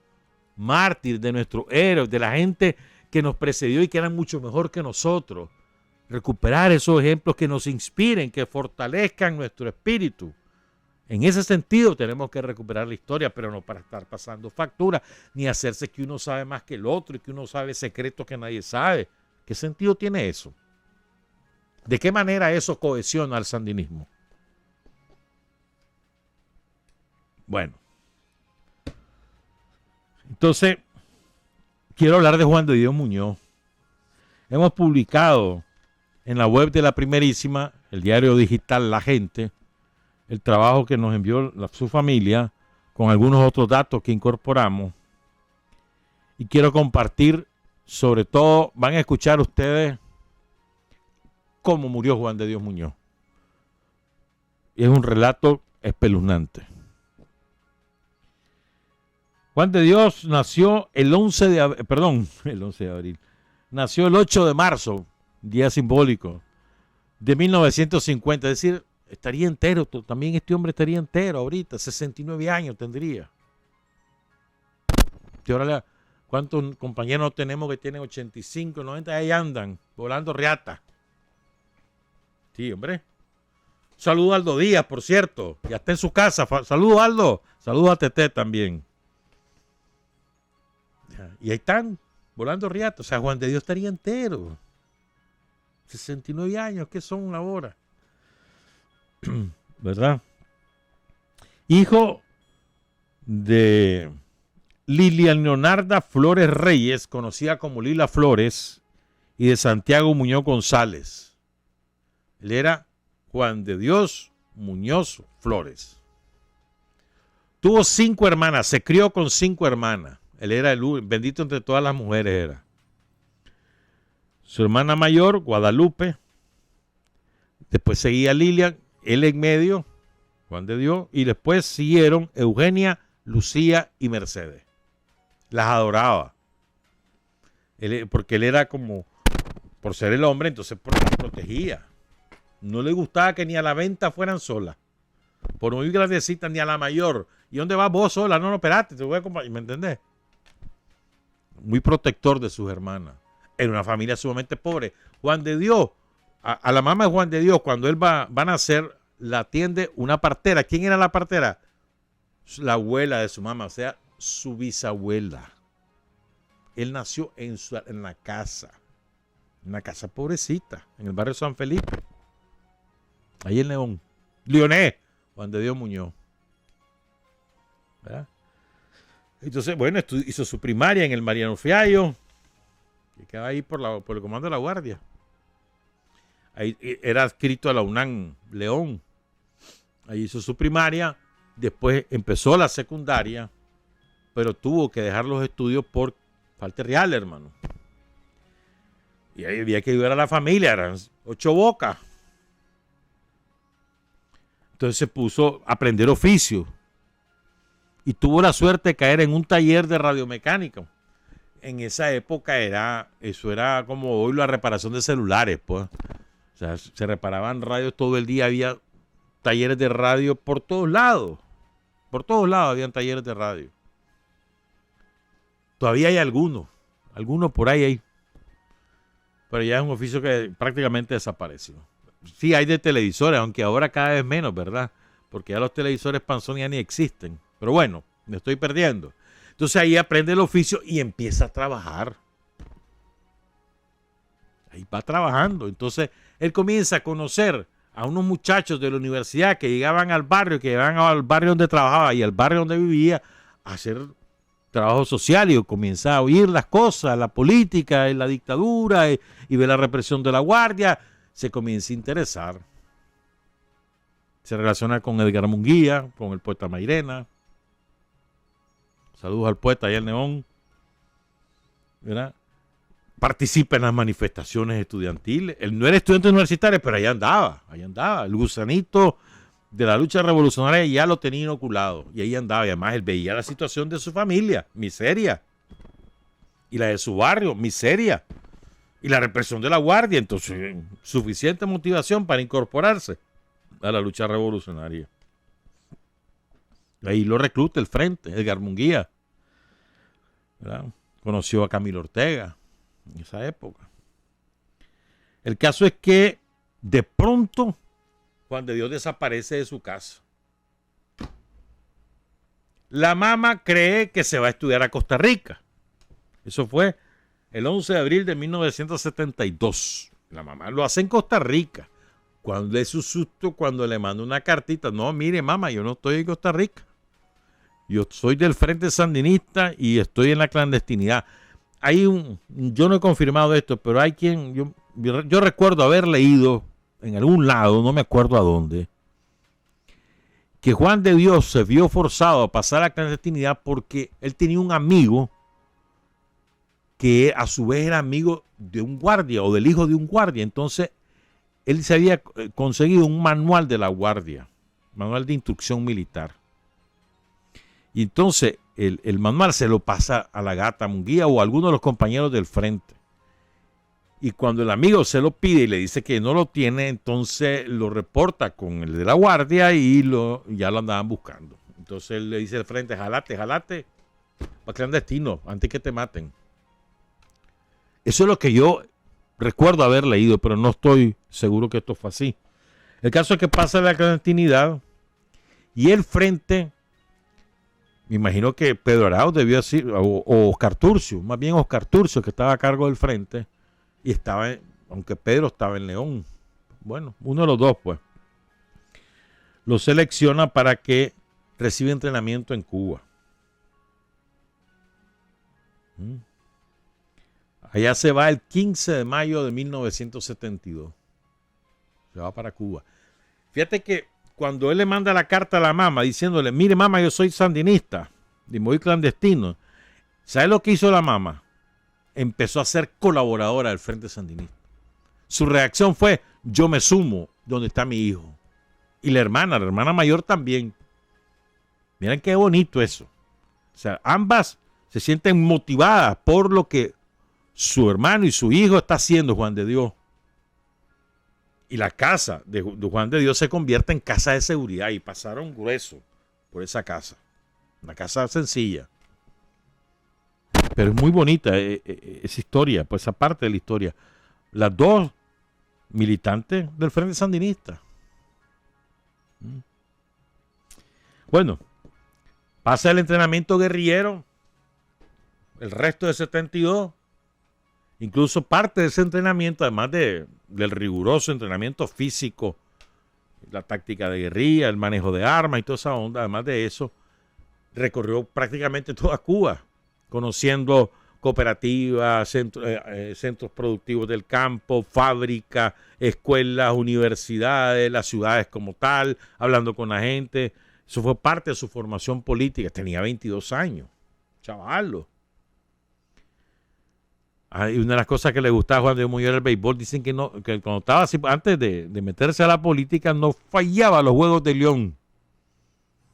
[SPEAKER 3] mártires, de nuestros héroes, de la gente que nos precedió y que eran mucho mejor que nosotros. Recuperar esos ejemplos que nos inspiren, que fortalezcan nuestro espíritu. En ese sentido tenemos que recuperar la historia, pero no para estar pasando factura, ni hacerse que uno sabe más que el otro y que uno sabe secretos que nadie sabe. ¿Qué sentido tiene eso? ¿De qué manera eso cohesiona al sandinismo? Bueno. Entonces, quiero hablar de Juan de Dios Muñoz. Hemos publicado en la web de La Primerísima, el diario digital La Gente, el trabajo que nos envió su familia con algunos otros datos que incorporamos. Y quiero compartir, sobre todo, van a escuchar ustedes cómo murió Juan de Dios Muñoz. Y es un relato espeluznante. Juan de Dios nació el 11 de abril. Nació el 8 de marzo, día simbólico, de 1950. Es decir, estaría entero, también este hombre estaría entero ahorita, 69 años tendría. Y ahora, ¿cuántos compañeros tenemos que tienen 85, 90? Ahí andan, volando riata. Sí, hombre. Saludo a Aldo Díaz, por cierto, ya está en su casa. Saludo, Aldo. Saludo a Tete también. Y ahí están, volando riata. O sea, Juan de Dios estaría entero. 69 años, ¿qué son ahora? ¿Verdad? Hijo de Lilian Leonarda Flores Reyes, conocida como Lila Flores, y de Santiago Muñoz González. Él era Juan de Dios Muñoz Flores. Tuvo 5 hermanas, se crió con 5 hermanas. Él era el bendito entre todas las mujeres era. Su hermana mayor, Guadalupe. Después seguía Lilian, él en medio, Juan de Dios. Y después siguieron Eugenia, Lucía y Mercedes. Las adoraba. Porque él era como, por ser el hombre, entonces protegía. No le gustaba que ni a la venta fueran solas. Por muy grandecita, ni a la mayor. ¿Y dónde vas vos sola? No, espérate, te voy a acompañar. ¿Me entendés? Muy protector de sus hermanas. Era una familia sumamente pobre. Juan de Dios, a la mamá de Juan de Dios, cuando él va a nacer, la atiende una partera. ¿Quién era la partera? La abuela de su mamá, o sea, su bisabuela. Él nació en la casa. Una casa pobrecita, en el barrio San Felipe. Ahí en León. Leonés, Juan de Dios Muñoz. ¿Verdad? Entonces, bueno, hizo su primaria en el Mariano Fiallo, que quedaba ahí por el comando de la Guardia. Ahí era adscrito a la UNAM León. Ahí hizo su primaria, después empezó la secundaria, pero tuvo que dejar los estudios por falta real, hermano. Y ahí había que ayudar a la familia, eran 8 bocas. Entonces se puso a aprender oficio. Y tuvo la suerte de caer en un taller de radiomecánica. En esa época eso era como hoy la reparación de celulares, pues. O sea, se reparaban radios todo el día, había talleres de radio por todos lados. Por todos lados habían talleres de radio. Todavía hay algunos por ahí hay. Pero ya es un oficio que prácticamente desapareció. Sí, hay de televisores, aunque ahora cada vez menos, ¿verdad? Porque ya los televisores panzón ya ni existen. Pero bueno, me estoy perdiendo. Entonces ahí aprende el oficio y empieza a trabajar. Ahí va trabajando. Entonces él comienza a conocer a unos muchachos de la universidad que llegaban al barrio donde trabajaba y al barrio donde vivía a hacer trabajo social y comienza a oír las cosas, la política, la dictadura y ve la represión de la Guardia. Se comienza a interesar. Se relaciona con Edgar Munguía, con el poeta Mairena. Saludos al poeta allá en León. ¿Verdad? Participa en las manifestaciones estudiantiles. Él no era estudiante universitario, pero allá andaba. El gusanito de la lucha revolucionaria ya lo tenía inoculado. Y ahí andaba. Y además él veía la situación de su familia, miseria. Y la de su barrio, miseria. Y la represión de la guardia. Entonces, suficiente motivación para incorporarse a la lucha revolucionaria. Ahí lo recluta el Frente, Edgar Munguía, ¿verdad? Conoció a Camilo Ortega en esa época. El caso es que de pronto Juan de Dios desaparece de su casa. La mamá cree que se va a estudiar a Costa Rica. Eso fue el 11 de abril de 1972. La mamá lo hace en Costa Rica. Cuando es su susto cuando le manda una cartita. No, mire, mamá, yo no estoy en Costa Rica. Yo soy del Frente Sandinista y estoy en la clandestinidad. Yo no he confirmado esto, pero hay quien, yo recuerdo haber leído en algún lado, no me acuerdo a dónde, que Juan de Dios se vio forzado a pasar a la clandestinidad porque él tenía un amigo que a su vez era amigo de un guardia o del hijo de un guardia. Entonces, él se había conseguido un manual de la guardia, manual de instrucción militar. Y entonces el manual se lo pasa a la Gata Munguía o a alguno de los compañeros del frente. Y cuando el amigo se lo pide y le dice que no lo tiene, entonces lo reporta con el de la guardia y ya lo andaban buscando. Entonces él le dice al frente, jalate, para clandestino, antes que te maten. Eso es lo que yo recuerdo haber leído, pero no estoy seguro que esto fue así. El caso es que pasa la clandestinidad y el frente... Me imagino que Pedro Arauz debió decir, o Oscar Turcio, más bien Oscar Turcio, que estaba a cargo del frente, y aunque Pedro estaba en León. Bueno, uno de los dos, pues. Lo selecciona para que reciba entrenamiento en Cuba. Allá se va el 15 de mayo de 1972. Se va para Cuba. Fíjate que cuando él le manda la carta a la mamá diciéndole, mire mamá, yo soy sandinista y me voy clandestino, ¿sabe lo que hizo la mamá? Empezó a ser colaboradora del Frente Sandinista. Su reacción fue, yo me sumo donde está mi hijo. Y la hermana mayor también. Miren qué bonito eso. O sea, ambas se sienten motivadas por lo que su hermano y su hijo está haciendo, Juan de Dios. Y la casa de Juan de Dios se convierte en casa de seguridad y pasaron grueso por esa casa. Una casa sencilla. Pero es muy bonita esa historia, pues esa parte de la historia. Las dos militantes del Frente Sandinista. Bueno, pasa el entrenamiento guerrillero, el resto de 72. Incluso parte de ese entrenamiento, además del riguroso entrenamiento físico, la táctica de guerrilla, el manejo de armas y toda esa onda, además de eso, recorrió prácticamente toda Cuba, conociendo cooperativas, centros productivos del campo, fábricas, escuelas, universidades, las ciudades como tal, hablando con la gente. Eso fue parte de su formación política. Tenía 22 años, chavalo. Y una de las cosas que le gustaba a Juan de Dios Muñoz era el béisbol. Dicen que cuando estaba así, antes de meterse a la política, no fallaba los Juegos de León.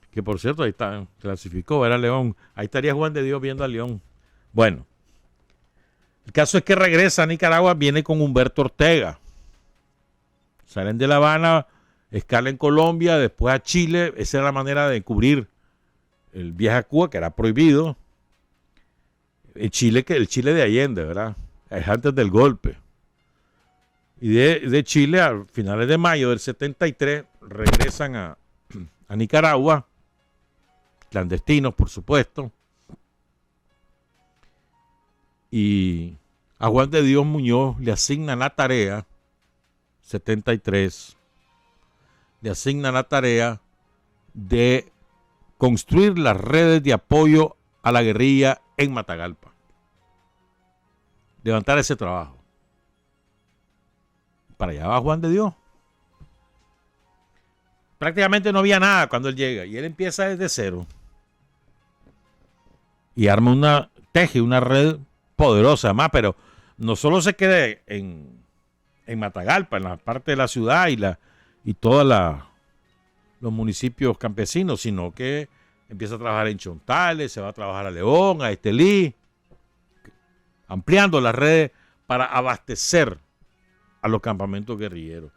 [SPEAKER 3] Que por cierto, ahí está, clasificó, era León. Ahí estaría Juan de Dios viendo a León. Bueno, el caso es que regresa a Nicaragua, viene con Humberto Ortega. Salen de La Habana, escala en Colombia, después a Chile. Esa era la manera de cubrir el viaje a Cuba, que era prohibido. El Chile de Allende, ¿verdad? Es antes del golpe. Y de Chile, a finales de mayo del 73, regresan a Nicaragua, clandestinos, por supuesto. Y a Juan de Dios Muñoz le asignan la tarea, 73, le asignan la tarea de construir las redes de apoyo a la guerrilla en Matagalpa. Levantar ese trabajo. Para allá va Juan de Dios. Prácticamente no había nada cuando él llega y él empieza desde cero. Y arma teje una red poderosa más, pero no solo se quede en Matagalpa, en la parte de la ciudad y toda los municipios campesinos, sino que empieza a trabajar en Chontales, se va a trabajar a León, a Estelí, ampliando las redes para abastecer a los campamentos guerrilleros.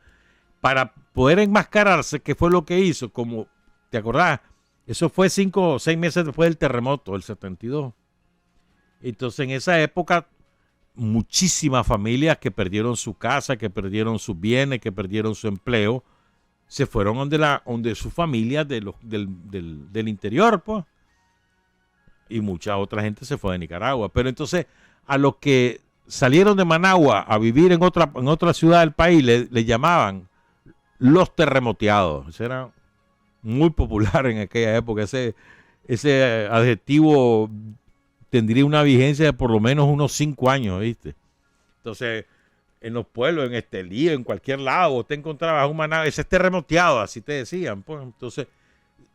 [SPEAKER 3] Para poder enmascararse, ¿qué fue lo que hizo? Como, ¿te acordás? Eso fue 5 o 6 meses después del terremoto del 72. Entonces, en esa época, muchísimas familias que perdieron su casa, que perdieron sus bienes, que perdieron su empleo, se fueron donde sus familias del interior, pues. Y mucha otra gente se fue de Nicaragua. Pero entonces, a los que salieron de Managua a vivir en otra ciudad del país, le llamaban los terremoteados. Eso era muy popular en aquella época. Ese adjetivo tendría una vigencia de por lo menos unos 5 años, ¿viste? Entonces, en los pueblos, en Estelí, en cualquier lado, te encontrabas un Managua, ese es terremoteado, así te decían. Pues. Entonces,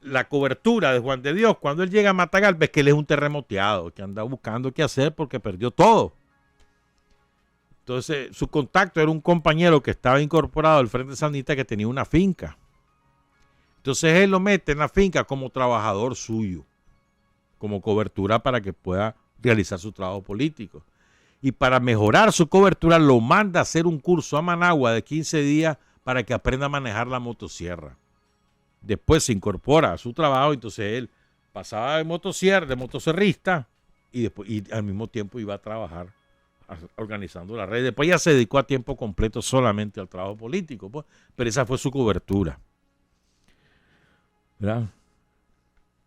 [SPEAKER 3] la cobertura de Juan de Dios, cuando él llega a Matagalpa, es que él es un terremoteado, que anda buscando qué hacer porque perdió todo. Entonces, su contacto era un compañero que estaba incorporado al Frente Sandinista que tenía una finca. Entonces, él lo mete en la finca como trabajador suyo, como cobertura para que pueda realizar su trabajo político. Y para mejorar su cobertura, lo manda a hacer un curso a Managua de 15 días para que aprenda a manejar la motosierra. Después se incorpora a su trabajo, entonces él pasaba de motocerrista y al mismo tiempo iba a trabajar organizando la red. Después ya se dedicó a tiempo completo solamente al trabajo político, pues, pero esa fue su cobertura. ¿Verdad?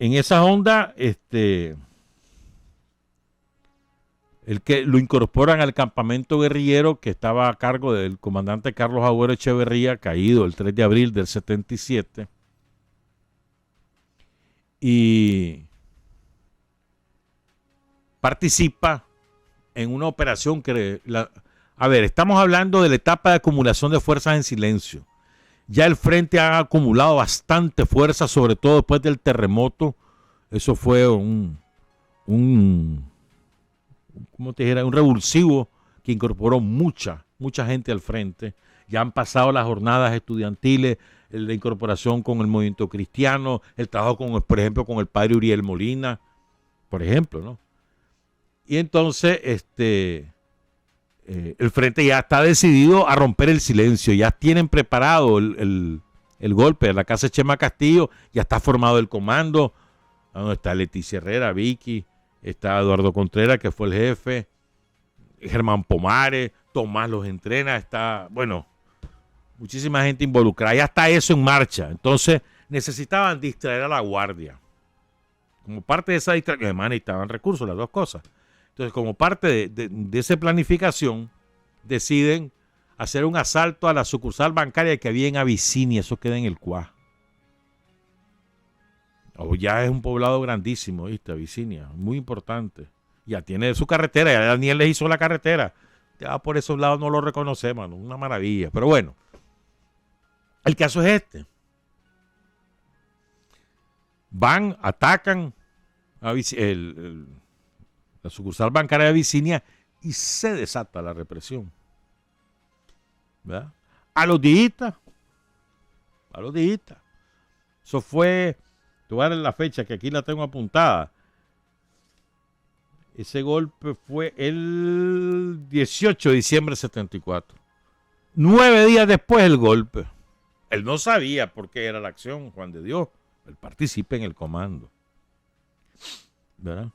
[SPEAKER 3] En esa onda, el que lo incorporan al campamento guerrillero que estaba a cargo del comandante Carlos Agüero Echeverría, caído el 3 de abril del 77. Y participa en una operación que... estamos hablando de la etapa de acumulación de fuerzas en silencio. Ya el frente ha acumulado bastante fuerza, sobre todo después del terremoto. Eso fue un revulsivo que incorporó mucha gente al frente. Ya han pasado las jornadas estudiantiles, la incorporación con el movimiento cristiano, el trabajo por ejemplo, con el padre Uriel Molina, por ejemplo, ¿no? Y entonces, el frente ya está decidido a romper el silencio, ya tienen preparado el golpe de la casa de Chema Castillo, ya está formado el comando, donde está Leticia Herrera, Vicky, está Eduardo Contreras, que fue el jefe, Germán Pomares, Tomás los entrena, está, bueno, muchísima gente involucrada, ya está eso en marcha. Entonces necesitaban distraer a la guardia. Como parte de esa distracción, además necesitaban recursos, las dos cosas. Entonces, como parte de esa planificación, deciden hacer un asalto a la sucursal bancaria que había en Abisinia, eso queda en el Cuá. Ya es un poblado grandísimo, ¿viste? Abisinia, muy importante. Ya tiene su carretera, ya Daniel les hizo la carretera. Ya por esos lados no lo reconocemos, ¿no? Una maravilla. Pero bueno, el caso es este. Van, atacan la sucursal bancaria de Abisinia y se desata la represión. ¿Verdad? A los días. Eso fue, te voy a dar la fecha que aquí la tengo apuntada. Ese golpe fue el 18 de diciembre de 74. 9 días después del golpe. Él no sabía por qué era la acción, Juan de Dios. Él participa en el comando. ¿Verdad?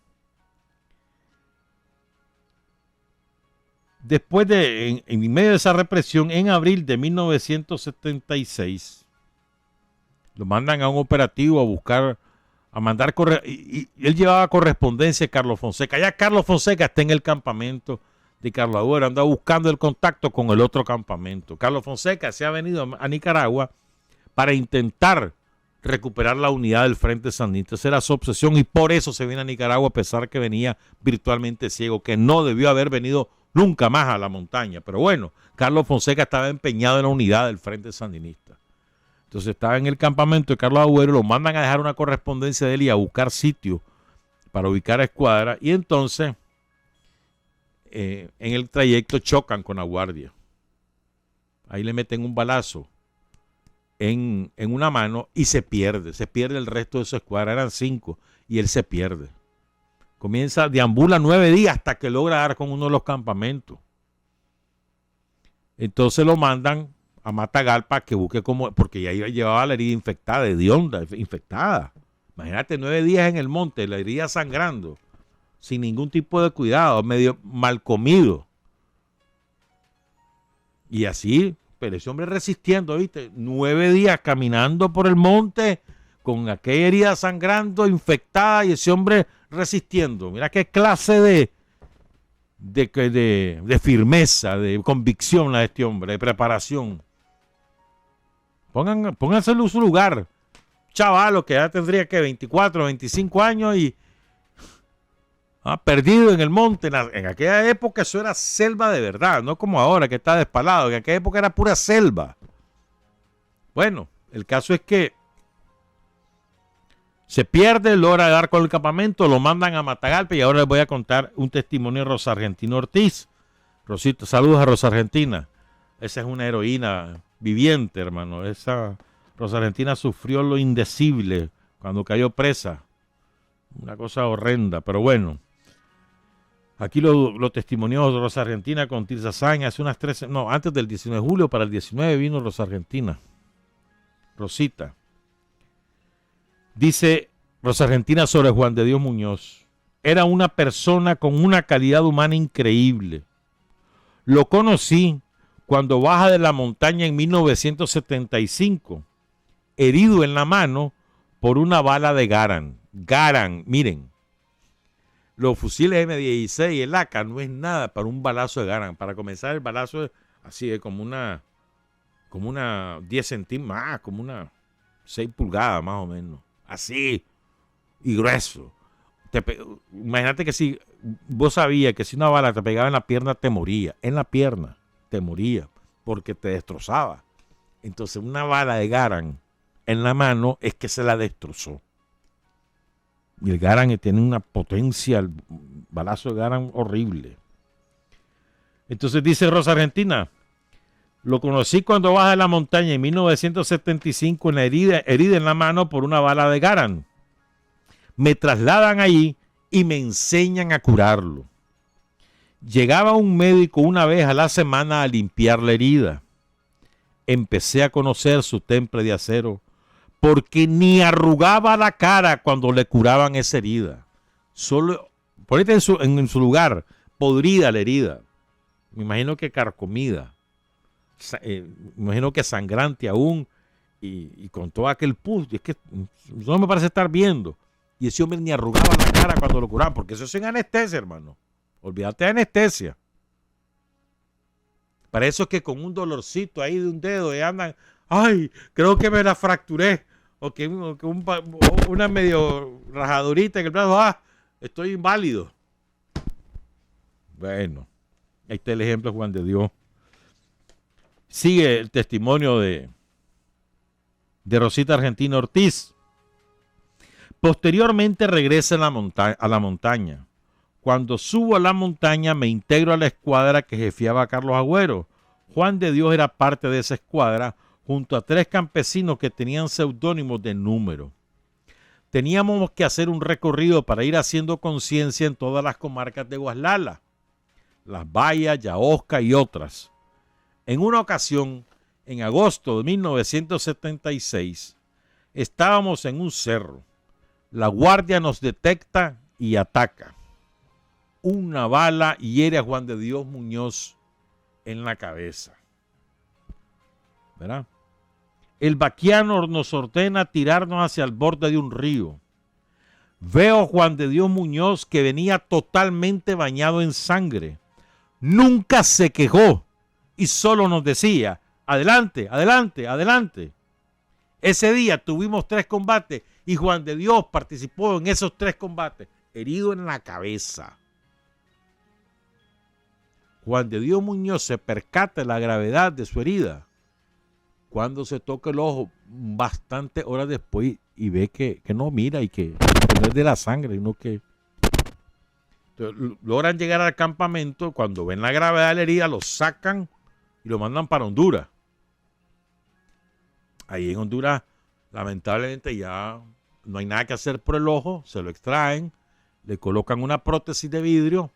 [SPEAKER 3] Después en medio de esa represión, en abril de 1976, lo mandan a un operativo a buscar, a mandar y él llevaba correspondencia a Carlos Fonseca. Ya Carlos Fonseca está en el campamento de Carlos Agüero, anda buscando el contacto con el otro campamento. Carlos Fonseca se ha venido a Nicaragua para intentar recuperar la unidad del Frente Sandinista. Esa era su obsesión y por eso se viene a Nicaragua, a pesar que venía virtualmente ciego, que no debió haber venido nunca más a la montaña. Pero bueno, Carlos Fonseca estaba empeñado en la unidad del Frente Sandinista. Entonces estaba en el campamento de Carlos Agüero, lo mandan a dejar una correspondencia de él y a buscar sitio para ubicar a escuadra. Y entonces, en el trayecto chocan con la guardia. Ahí le meten un balazo. en una mano y se pierde el resto de su escuadra, eran 5 y él se pierde. Deambula 9 días hasta que logra dar con uno de los campamentos. Entonces lo mandan a Matagalpa que busque porque ya llevaba la herida infectada, hedionda, infectada. Imagínate 9 días en el monte, la herida sangrando, sin ningún tipo de cuidado, medio mal comido. Y así, pero ese hombre resistiendo, ¿viste? 9 días caminando por el monte con aquella herida sangrando, infectada, y ese hombre resistiendo. Mira qué clase de firmeza, de convicción la de este hombre, de preparación. Pónganse en su lugar. Chavalo que ya tendría que 24, 25 años y perdido en el monte. En aquella época eso era selva de verdad, no como ahora que está despalado. En aquella época era pura selva. Bueno, el caso es que se pierde, logra dar con el campamento, lo mandan a Matagalpa y ahora les voy a contar un testimonio de Rosa Argentina Ortiz. Rosita, saludos a Rosa Argentina. Esa es una heroína viviente, hermano. Esa Rosa Argentina sufrió lo indecible cuando cayó presa. Una cosa horrenda, pero bueno. Aquí lo testimonió Rosa Argentina con Tirsa Sáenz hace unas 13, no, antes del 19 de julio, para el 19 vino Rosa Argentina. Rosita. Dice Rosa Argentina sobre Juan de Dios Muñoz: era una persona con una calidad humana increíble. Lo conocí cuando baja de la montaña en 1975, herido en la mano por una bala de Garand. Garand, miren, los fusiles M16 y el AK no es nada para un balazo de Garand. Para comenzar, el balazo es así, como una 10 centímetros más, como una 6 pulgadas más o menos. Así, y grueso. Imagínate que si vos sabías que si una bala te pegaba en la pierna, te moría. En la pierna, te moría, porque te destrozaba. Entonces, una bala de Garand en la mano es que se la destrozó. Y el Garand tiene una potencia, el balazo de Garand horrible. Entonces dice Rosa Argentina: lo conocí cuando baja de la montaña en 1975 en la herida en la mano por una bala de Garand. Me trasladan allí y me enseñan a curarlo. Llegaba un médico una vez a la semana a limpiar la herida. Empecé a conocer su temple de acero, porque ni arrugaba la cara cuando le curaban esa herida. Solo, ponete en su lugar, podrida la herida. Me imagino que carcomida. Me imagino que sangrante aún y con todo aquel pus. Es que no me parece estar viendo. Y ese hombre ni arrugaba la cara cuando lo curaban, porque eso es en anestesia, hermano. Olvídate de anestesia. Para eso es que con un dolorcito ahí de un dedo andan, ay, creo que me la fracturé, o que una medio rajadurita en el brazo, estoy inválido. Bueno, ahí está el ejemplo de Juan de Dios. Sigue el testimonio de Rosita Argentina Ortiz. Posteriormente regresa a la montaña. Cuando subo a la montaña me integro a la escuadra que jefiaba Carlos Agüero. Juan de Dios era parte de esa escuadra junto a 3 campesinos que tenían seudónimos de número. Teníamos que hacer un recorrido para ir haciendo conciencia en todas las comarcas de Guaslala, Las Bayas, Yaosca y otras. En una ocasión, en agosto de 1976, estábamos en un cerro. La guardia nos detecta y ataca. Una bala hiere a Juan de Dios Muñoz en la cabeza. ¿Verdad? El vaquiano nos ordena tirarnos hacia el borde de un río. Veo a Juan de Dios Muñoz que venía totalmente bañado en sangre. Nunca se quejó y solo nos decía: adelante, adelante, adelante. Ese día tuvimos 3 combates y Juan de Dios participó en esos 3 combates, herido en la cabeza. Juan de Dios Muñoz se percata de la gravedad de su herida cuando se toca el ojo bastantes horas después y ve que no mira y que no es de la sangre, sino que... Entonces, logran llegar al campamento. Cuando ven la gravedad de la herida, lo sacan y lo mandan para Honduras. Ahí en Honduras, lamentablemente ya no hay nada que hacer por el ojo, se lo extraen, le colocan una prótesis de vidrio,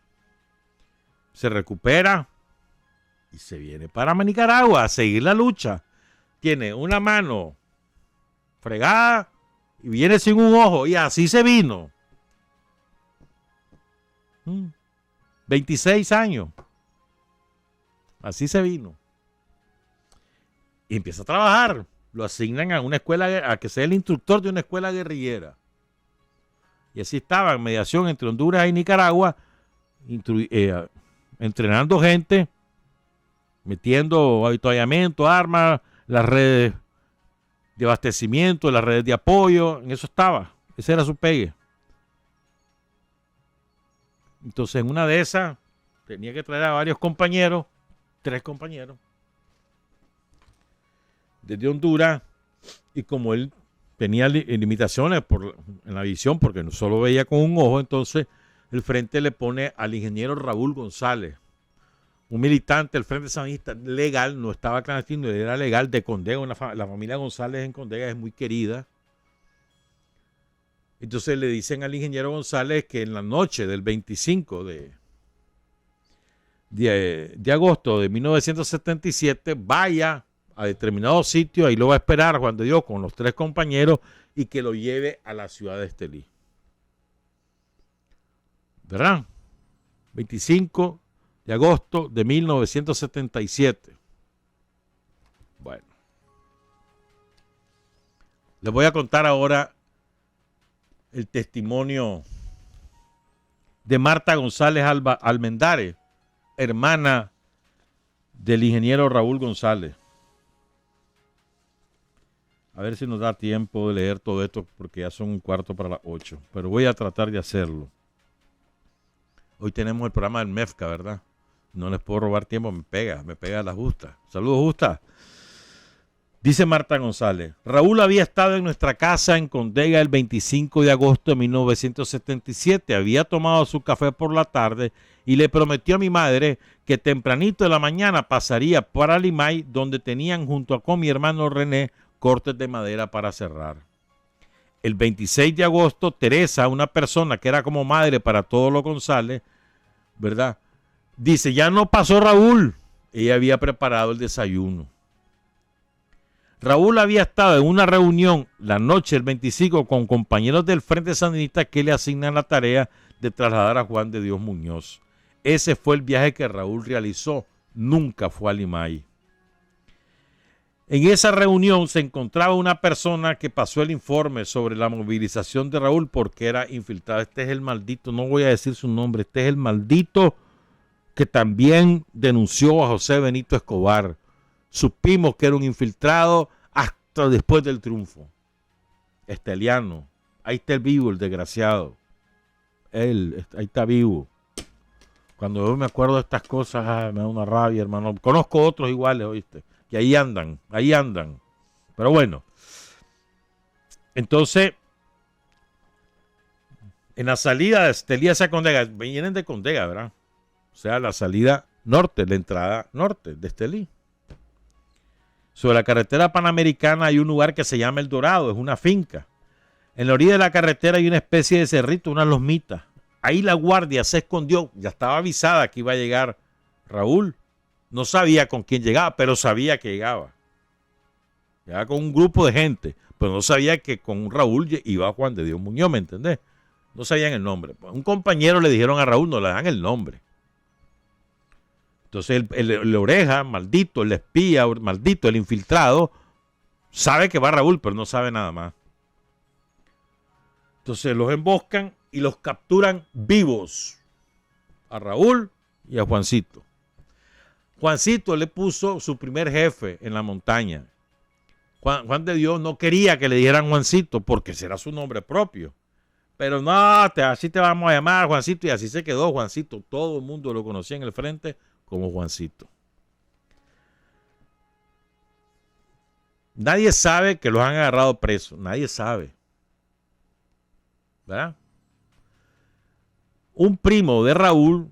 [SPEAKER 3] se recupera y se viene para Nicaragua a seguir la lucha. Tiene una mano fregada y viene sin un ojo y así se vino. 26 años. Así se vino. Y empieza a trabajar. Lo asignan a una escuela, a que sea el instructor de una escuela guerrillera. Y así estaba en mediación entre Honduras y Nicaragua, entrenando gente, metiendo avituallamiento, armas, las redes de abastecimiento, las redes de apoyo. En eso estaba. Ese era su pegue. Entonces, en una de esas, tenía que traer a varios compañeros, 3 compañeros, desde Honduras, y como él tenía limitaciones en la visión, porque no solo veía con un ojo, entonces el frente le pone al ingeniero Raúl González, un militante del Frente Sandinista legal, no estaba clandestino, era legal, de Condega. La familia González en Condega es muy querida. Entonces le dicen al ingeniero González que en la noche del 25 de agosto de 1977 vaya a determinado sitio, ahí lo va a esperar Juan de Dios con los 3 compañeros y que lo lleve a la ciudad de Estelí. ¿Verdad? 25 de agosto de 1977. Bueno. Les voy a contar ahora el testimonio de Marta González Almendares, hermana del ingeniero Raúl González. A ver si nos da tiempo de leer todo esto, porque ya son 7:45, pero voy a tratar de hacerlo. Hoy tenemos el programa del MEFCA, ¿verdad? No les puedo robar tiempo, me pega la Justa. Saludos, Justa. Dice Marta González: Raúl había estado en nuestra casa en Condega el 25 de agosto de 1977. Había tomado su café por la tarde y le prometió a mi madre que tempranito de la mañana pasaría para Limay, donde tenían junto con mi hermano René cortes de madera para cerrar. El 26 de agosto, Teresa, una persona que era como madre para todos los González, ¿verdad?, dice: ya no pasó Raúl. Ella había preparado el desayuno. Raúl había estado en una reunión la noche del 25 con compañeros del Frente Sandinista que le asignan la tarea de trasladar a Juan de Dios Muñoz. Ese fue el viaje que Raúl realizó. Nunca fue a Limay. En esa reunión se encontraba una persona que pasó el informe sobre la movilización de Raúl porque era infiltrado. Este es el maldito, no voy a decir su nombre, este es el maldito que también denunció a José Benito Escobar. Supimos que era un infiltrado hasta después del triunfo. Esteliano. Ahí está el vivo, el desgraciado. Él, ahí está vivo. Cuando yo me acuerdo de estas cosas, me da una rabia, hermano. Conozco otros iguales, ¿oíste? Que ahí andan. Pero bueno. Entonces, en la salida de Estelí hacia Condega, vienen de Condega, ¿verdad? O sea, la salida norte, la entrada norte de Estelí. Sobre la carretera panamericana hay un lugar que se llama El Dorado, es una finca. En la orilla de la carretera hay una especie de cerrito, una lomita. Ahí la guardia se escondió, ya estaba avisada que iba a llegar Raúl. No sabía con quién llegaba, pero sabía que llegaba. Llegaba con un grupo de gente, pero no sabía que con Raúl iba Juan de Dios Muñoz, ¿me entendés? No sabían el nombre. Un compañero le dijeron a Raúl, no le dan el nombre. Entonces el oreja, maldito, el espía, maldito, el infiltrado, sabe que va Raúl, pero no sabe nada más. Entonces los emboscan y los capturan vivos a Raúl y a Juancito. Juancito le puso su primer jefe en la montaña. Juan de Dios no quería que le dijeran Juancito porque será su nombre propio. Pero no, así te vamos a llamar, Juancito, y así se quedó Juancito. Todo el mundo lo conocía en el frente como Juancito. Nadie sabe que los han agarrado presos. Nadie sabe. ¿Verdad? Un primo de Raúl,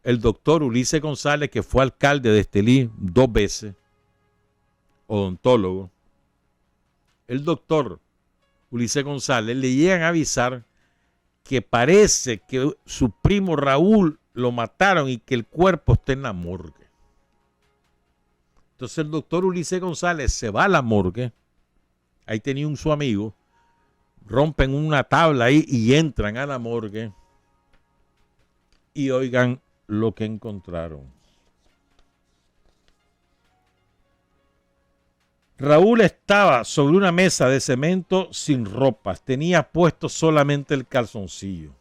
[SPEAKER 3] el doctor Ulises González, que fue alcalde de Estelí 2 veces, odontólogo, el doctor Ulises González, le llegan a avisar que parece que su primo Raúl lo mataron y que el cuerpo está en la morgue. Entonces el doctor Ulises González se va a la morgue, ahí tenía su amigo, rompen una tabla ahí y entran a la morgue y oigan lo que encontraron. Raúl estaba sobre una mesa de cemento sin ropas, tenía puesto solamente el calzoncillo.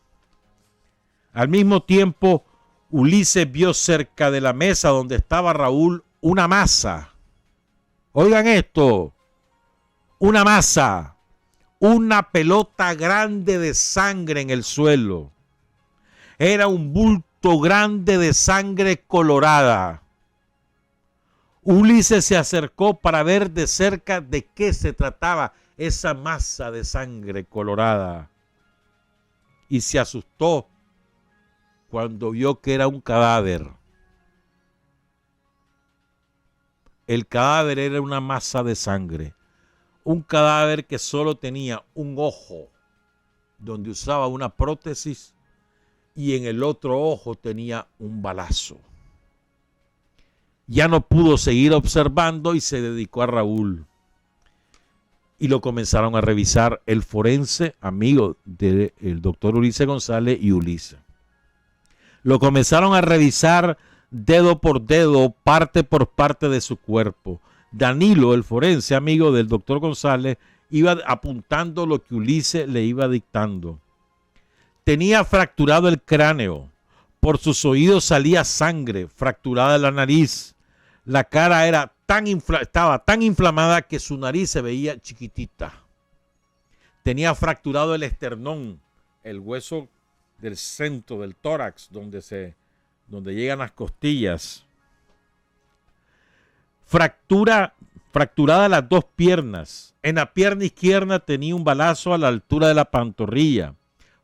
[SPEAKER 3] Al mismo tiempo, Ulises vio cerca de la mesa donde estaba Raúl una masa. Oigan esto, una masa, una pelota grande de sangre en el suelo. Era un bulto grande de sangre colorada. Ulises se acercó para ver de cerca de qué se trataba esa masa de sangre colorada y se asustó cuando vio que era un cadáver. El cadáver era una masa de sangre, un cadáver que solo tenía un ojo donde usaba una prótesis y en el otro ojo tenía un balazo. Ya no pudo seguir observando y se dedicó a Raúl. Y lo comenzaron a revisar el forense, amigo del doctor Ulises González y Ulises. Lo comenzaron a revisar dedo por dedo, parte por parte de su cuerpo. Danilo, el forense, amigo del doctor González, iba apuntando lo que Ulises le iba dictando. Tenía fracturado el cráneo. Por sus oídos salía sangre, fracturada la nariz. La cara era estaba tan inflamada que su nariz se veía chiquitita. Tenía fracturado el esternón, el hueso del centro del tórax, donde llegan las costillas. Fracturada las dos piernas. En la pierna izquierda tenía un balazo a la altura de la pantorrilla.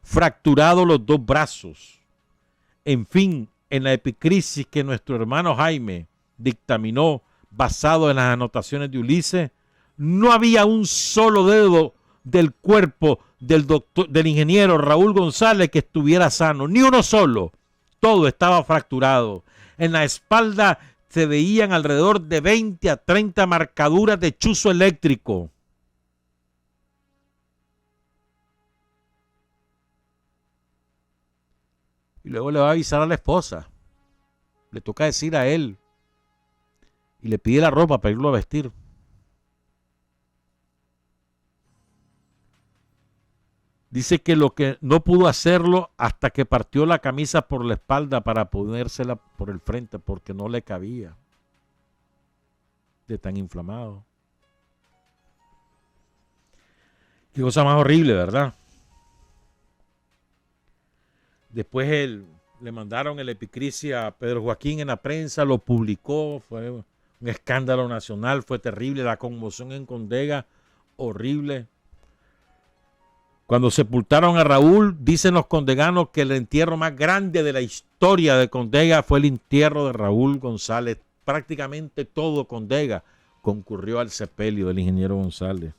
[SPEAKER 3] Fracturado los dos brazos. En fin, en la epicrisis que nuestro hermano Jaime dictaminó basado en las anotaciones de Ulises, no había un solo dedo del cuerpo del ingeniero Raúl González que estuviera sano, ni uno solo. Todo estaba fracturado. En la espalda se veían alrededor de 20 a 30 marcaduras de chuzo eléctrico. Y luego le va a avisar a la esposa. Le toca decir a él. Y le pide la ropa para irlo a vestir. Dice que lo que no pudo hacerlo hasta que partió la camisa por la espalda para ponérsela por el frente porque no le cabía de tan inflamado. Qué cosa más horrible, ¿verdad? Después le mandaron el epicrisis a Pedro Joaquín en la prensa, lo publicó, fue un escándalo nacional, fue terrible, la conmoción en Condega, horrible. Cuando sepultaron a Raúl, dicen los condeganos que el entierro más grande de la historia de Condega fue el entierro de Raúl González. Prácticamente todo Condega concurrió al sepelio del ingeniero González.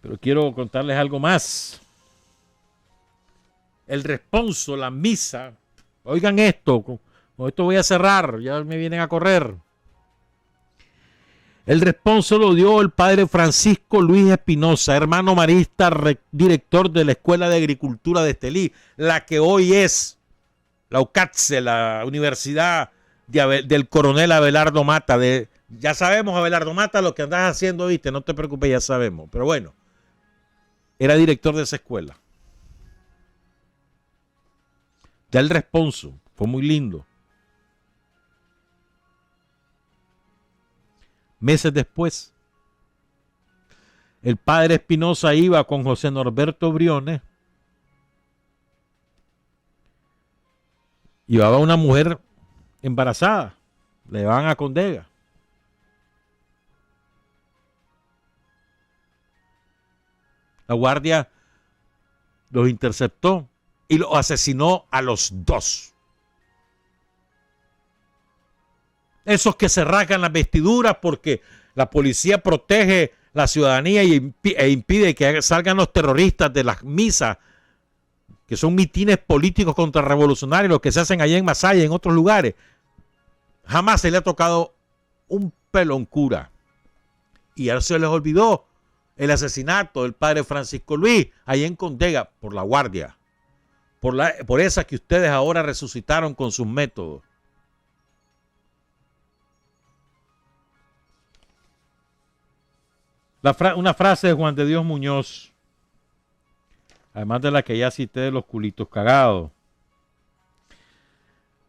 [SPEAKER 3] Pero quiero contarles algo más. El responso, la misa, oigan esto, con esto voy a cerrar, ya me vienen a correr. El responso lo dio el padre Francisco Luis Espinosa, hermano marista, director de la Escuela de Agricultura de Estelí, la que hoy es la UCATSE, la Universidad del Coronel Abelardo Mata. Ya sabemos, Abelardo Mata, lo que andas haciendo, viste, no te preocupes, ya sabemos. Pero bueno, era director de esa escuela. Ya el responso fue muy lindo. Meses después, el padre Espinosa iba con José Norberto Briones. Llevaba a una mujer embarazada. Le llevaban a Condega. La guardia los interceptó y los asesinó a los dos. Esos que se rasgan las vestiduras porque La policía protege la ciudadanía e impide que salgan los terroristas de las misas, que son mitines políticos contrarrevolucionarios, los que se hacen allá en Masaya y en otros lugares. Jamás se le ha tocado un pelón cura. Y ahora se les olvidó el asesinato del padre Francisco Luis, allá en Condega, por la Guardia. Por esa que ustedes ahora resucitaron con sus métodos. Una frase de Juan de Dios Muñoz, además de la que ya cité de los culitos cagados.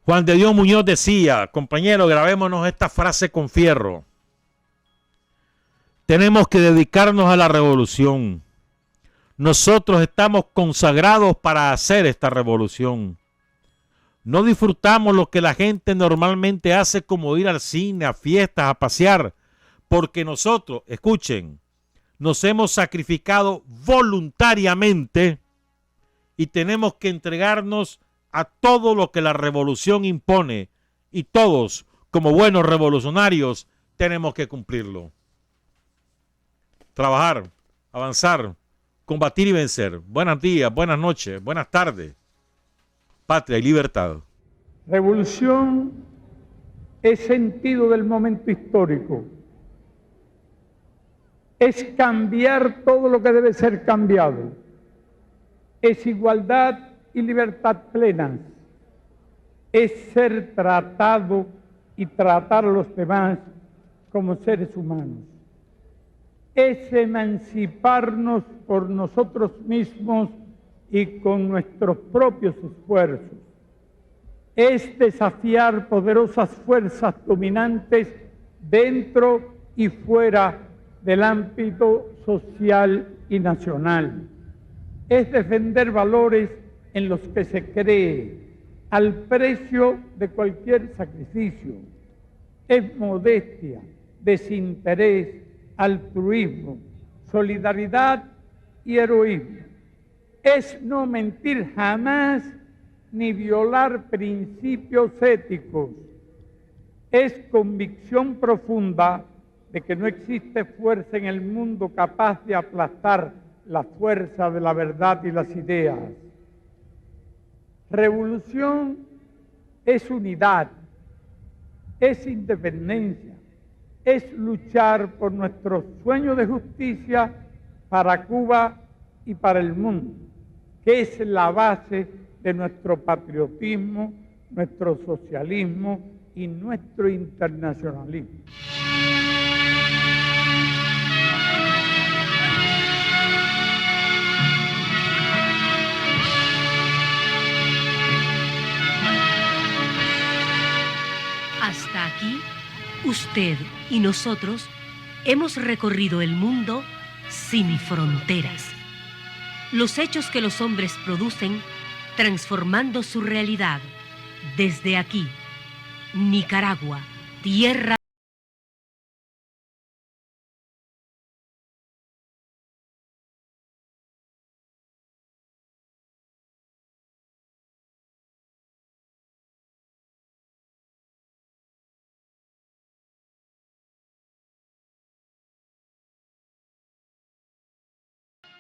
[SPEAKER 3] Juan de Dios Muñoz decía, compañero, grabémonos esta frase con fierro. Tenemos que dedicarnos a la revolución. Nosotros estamos consagrados para hacer esta revolución. No disfrutamos lo que la gente normalmente hace, como ir al cine, a fiestas, a pasear, porque nosotros, escuchen, nos hemos sacrificado voluntariamente y tenemos que entregarnos a todo lo que la revolución impone, y todos, como buenos revolucionarios, tenemos que cumplirlo. Trabajar, avanzar, combatir y vencer. Buenos días, buenas noches, buenas tardes. Patria y libertad.
[SPEAKER 5] Revolución es sentido del momento histórico. Es cambiar todo lo que debe ser cambiado. Es igualdad y libertad plenas. Es ser tratado y tratar a los demás como seres humanos. Es emanciparnos por nosotros mismos y con nuestros propios esfuerzos. Es desafiar poderosas fuerzas dominantes dentro y fuera del ámbito social y nacional. Es defender valores en los que se cree, al precio de cualquier sacrificio. Es modestia, desinterés, altruismo, solidaridad y heroísmo. Es no mentir jamás ni violar principios éticos. Es convicción profunda de que no existe fuerza en el mundo capaz de aplastar la fuerza de la verdad y las ideas. Revolución es unidad, es independencia, es luchar por nuestro sueño de justicia para Cuba y para el mundo, que es la base de nuestro patriotismo, nuestro socialismo y nuestro internacionalismo.
[SPEAKER 2] Hasta aquí, usted y nosotros hemos recorrido el mundo sin fronteras. Los hechos que los hombres producen, transformando su realidad. Desde aquí, Nicaragua, tierra